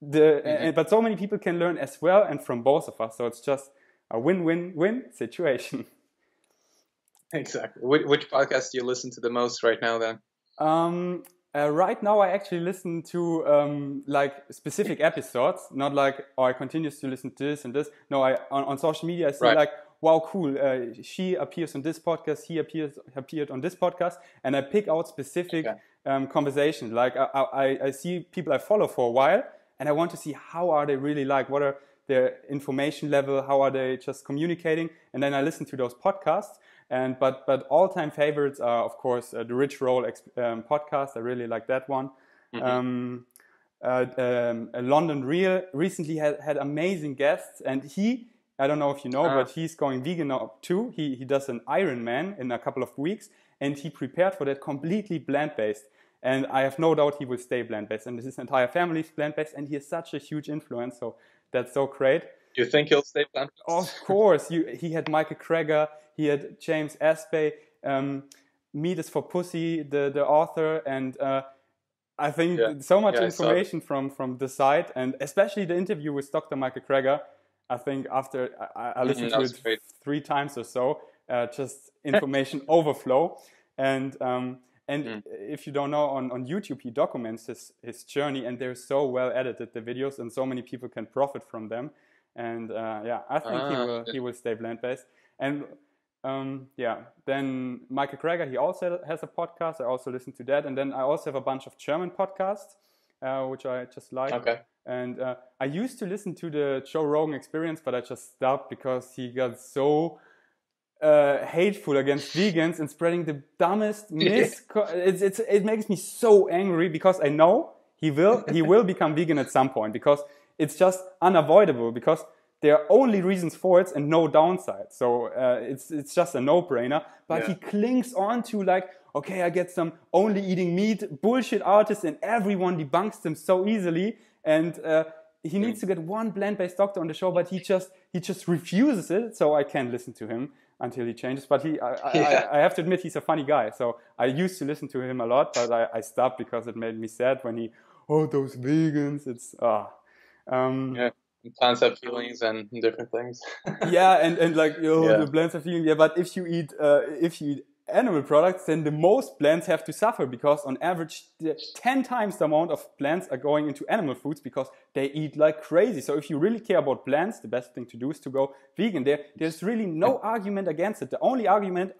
but so many people can learn as well, and from both of us. So it's just a win-win-win situation. Exactly. Which podcast do you listen to the most right now then? Right now I actually listen to like specific episodes, not like, oh, I continue to listen to this and this. No, on social media I see like, wow, cool, she appears on this podcast, he appeared on this podcast, and I pick out specific conversations. Like I see people I follow for a while, and I want to see how are they really, like, what are their information level, how are they just communicating, and then I listen to those podcasts. And but all-time favorites are, of course, the Rich Roll podcast. I really like that one. London Real recently had amazing guests, and I don't know if you know, but he's going vegan now too. He does an Ironman in a couple of weeks, and he prepared for that completely plant-based. And I have no doubt he will stay plant-based, and his entire family is plant-based, and he has such a huge influence. So that's so great. You think he'll stay plant-based? Of course. He had Michael Kreger, he had James Aspey, Meat is for Pussy, the author, and I think so much information from the site, and especially the interview with Dr. Michael Kreger. I think after I listened to it 3 times or so, just information overflow. And if you don't know, on YouTube he documents his journey, and they're so well edited, the videos, and so many people can profit from them. And I think he will stay plant-based. And then Michael Kreger, he also has a podcast. I also listen to that. And then I also have a bunch of German podcasts, which I just like. Okay. And I used to listen to the Joe Rogan Experience, but I just stopped because he got so hateful against vegans and spreading the dumbest myths. It makes me so angry, because I know he will become vegan at some point, because it's just unavoidable, because there are only reasons for it and no downside. So it's just a no-brainer. But he clings on to, like, okay, I get some only eating meat bullshit artists, and everyone debunks them so easily. And he needs to get one plant-based doctor on the show, but he just refuses it. So I can't listen to him until he changes. But I have to admit, he's a funny guy. So I used to listen to him a lot, but I stopped because it made me sad when those vegans. It's plants have feelings and different things. and like the plants have feelings. Yeah, but if you eat animal products, then the most plants have to suffer, because on average 10 times the amount of plants are going into animal foods, because they eat like crazy. So if you really care about plants, the best thing to do is to go vegan. There's really no argument against it. The only argument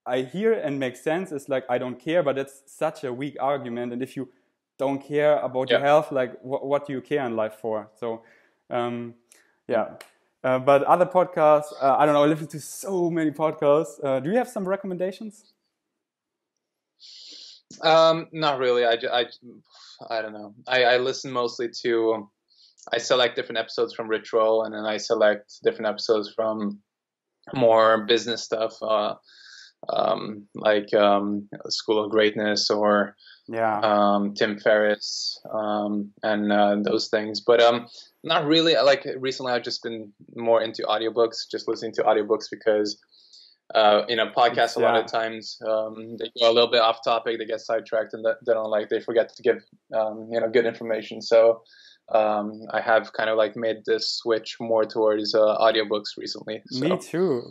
I hear and makes sense is like, I don't care, but that's such a weak argument. And if you don't care about your health, like what do you care in life for? So but other podcasts, I don't know, I listen to so many podcasts. Do you have some recommendations? Not really. I don't know. I listen mostly to, I select different episodes from Rich Roll, and then I select different episodes from more business stuff, like School of Greatness, or Tim Ferriss, and those things. But not really. Like recently, I've just been more into audiobooks, just listening to audiobooks, because podcasts a lot of times they go a little bit off topic, they get sidetracked, and they forget to give good information. So I have kind of like made this switch more towards audiobooks recently. So,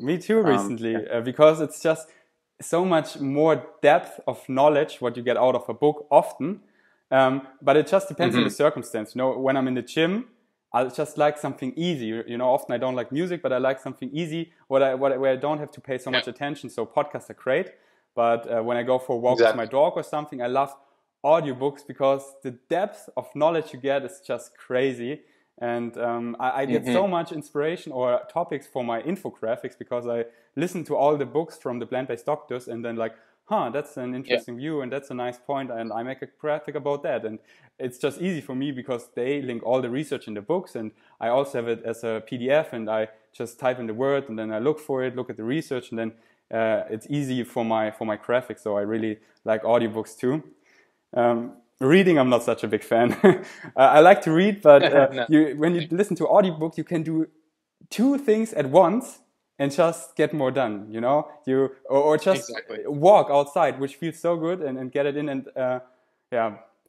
Me too recently, because it's just so much more depth of knowledge what you get out of a book often, but it just depends on the circumstance. When I'm in the gym, I just like something easy. You know, often I don't like music, but I like something easy where I don't have to pay so much attention. So podcasts are great. But when I go for a walk with my dog or something, I love audiobooks because the depth of knowledge you get is just crazy. And I get so much inspiration or topics for my infographics because I listen to all the books from the plant-based doctors and then like, that's an interesting view and that's a nice point, and I make a graphic about that. And it's just easy for me because they link all the research in the books, and I also have it as a PDF, and I just type in the word and then I look for it, look at the research, and then it's easy for my graphics. So I really like audiobooks too. Reading, I'm not such a big fan. I like to read, but when you listen to audiobook, you can do 2 things at once and just get more done, you know, or just walk outside, which feels so good, and get it in. And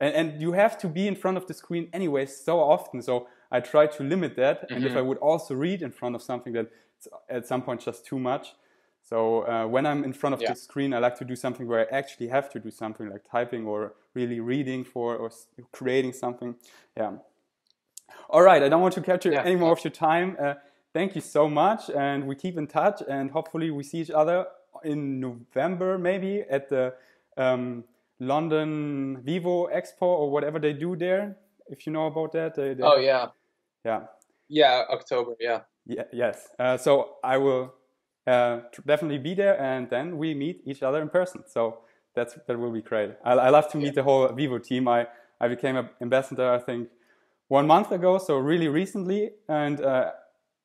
and you have to be in front of the screen anyway so often. So I try to limit that. And if I would also read in front of something, that's at some point just too much. So when I'm in front of the screen, I like to do something where I actually have to do something like typing or really reading or creating something. Yeah. All right. I don't want to capture any more of your time. Thank you so much. And we keep in touch, and hopefully we see each other in November, maybe at the London Vivo Expo or whatever they do there. If you know about that. Yeah, October. Yes. So I will definitely be there, and then we meet each other in person. So that will be great. I love to meet the whole Vivo team. I became an ambassador, I think, 1 month ago, so really recently, and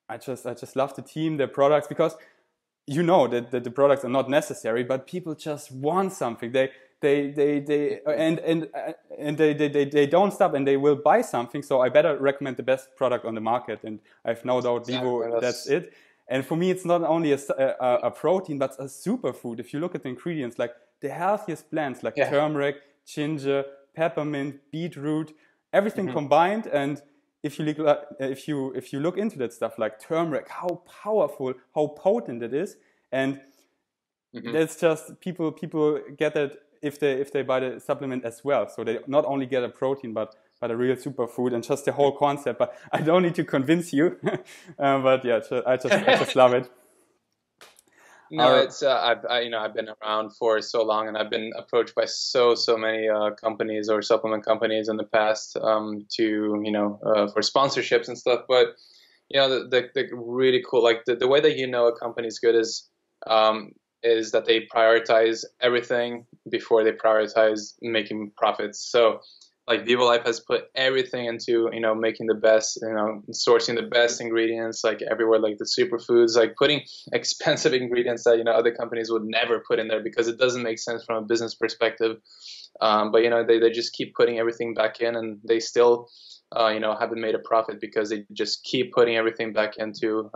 I just love the team, their products, because you know that the products are not necessary, but people just want something. They don't stop, and they will buy something. So I better recommend the best product on the market, and I've no doubt Vivo. That's it. And for me, it's not only a protein, but a superfood. If you look at the ingredients, like the healthiest blends, like turmeric, ginger, peppermint, beetroot, everything combined. And if you look into that stuff, like turmeric, how powerful, how potent it is, and that's just people get it if they buy the supplement as well. So they not only get a protein, but a real superfood, and just the whole concept. But I don't need to convince you. But yeah, I just love it. No, it's I've been around for so long, and I've been approached by so many companies or supplement companies in the past for sponsorships and stuff. But the really cool, like the way that a company's good is that they prioritize everything before they prioritize making profits. So like Vivo Life has put everything into, making the best, sourcing the best ingredients, like everywhere, like the superfoods, like putting expensive ingredients that, other companies would never put in there because it doesn't make sense from a business perspective. But, they just keep putting everything back in, and they still, haven't made a profit because they just keep putting everything back in to,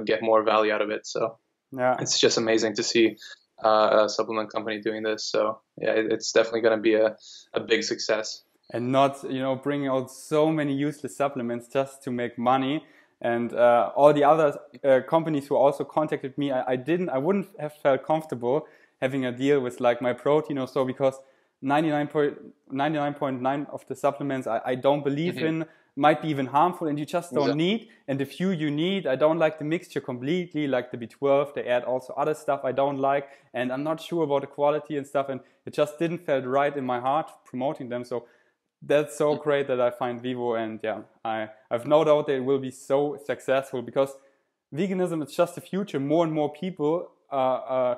get more value out of it. So it's just amazing to see a supplement company doing this. So yeah, it's definitely going to be a big success. And not, bringing out so many useless supplements just to make money. And all the other companies who also contacted me, I wouldn't have felt comfortable having a deal with like my protein or so, because 99.9% of the supplements I don't believe in, might be even harmful, and you just don't need. And the few you need, I don't like the mixture completely, like the B12, they add also other stuff I don't like, and I'm not sure about the quality and stuff, and it just didn't feel right in my heart promoting them. So that's so great that I find Vivo, and I've no doubt they will be so successful, because veganism is just the future. More and more people, they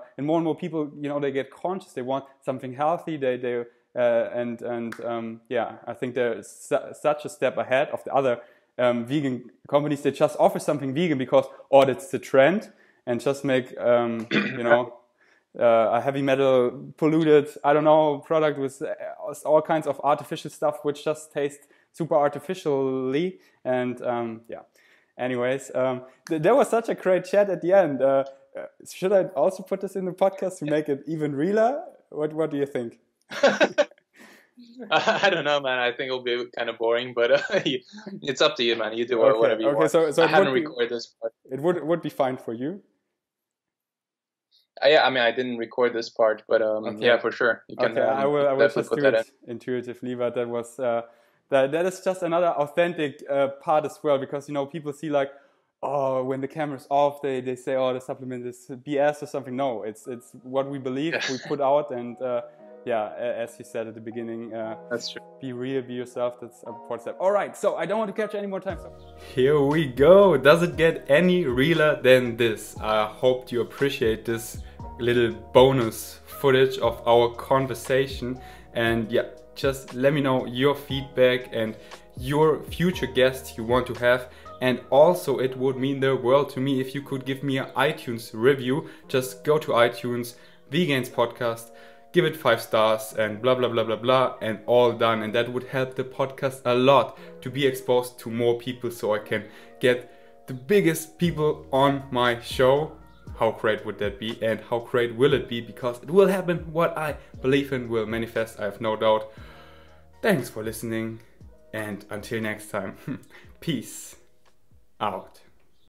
get conscious. They want something healthy. I think they're such a step ahead of the other vegan companies. They just offer something vegan because that's the trend, and just make a heavy metal polluted, product with all kinds of artificial stuff, which just tastes super artificially. And anyways, there was such a great chat at the end. Should I also put this in the podcast to make it even realer? What do you think? I don't know, man. I think it'll be kind of boring, but it's up to you, man. You do whatever you want. So I haven't recorded this part. It would be fine for you. I mean, I didn't record this part, but yeah, for sure. You can, I will just do it intuitively, but that was that is just another authentic part as well, because, you know, people see like, oh, when the camera's off, they say, oh, the supplement is BS or something. No, it's what we believe, we put out, and yeah, as you said at the beginning, that's true. Be real, be yourself. That's a important step. All right, so I don't want to catch any more time. So here we go. Does it get any realer than this? I hope you appreciate this little bonus footage of our conversation, and yeah, just let me know your feedback and your future guests you want to have. And also, it would mean the world to me if you could give me an iTunes review. Just go to iTunes, Vegans Podcast, give it 5 stars and blah blah blah blah blah, and all done. And that would help the podcast a lot to be exposed to more people, so I can get the biggest people on my show. How great would that be, and how great will it be? Because it will happen. What I believe in will manifest, I have no doubt. Thanks for listening, and until next time, peace out.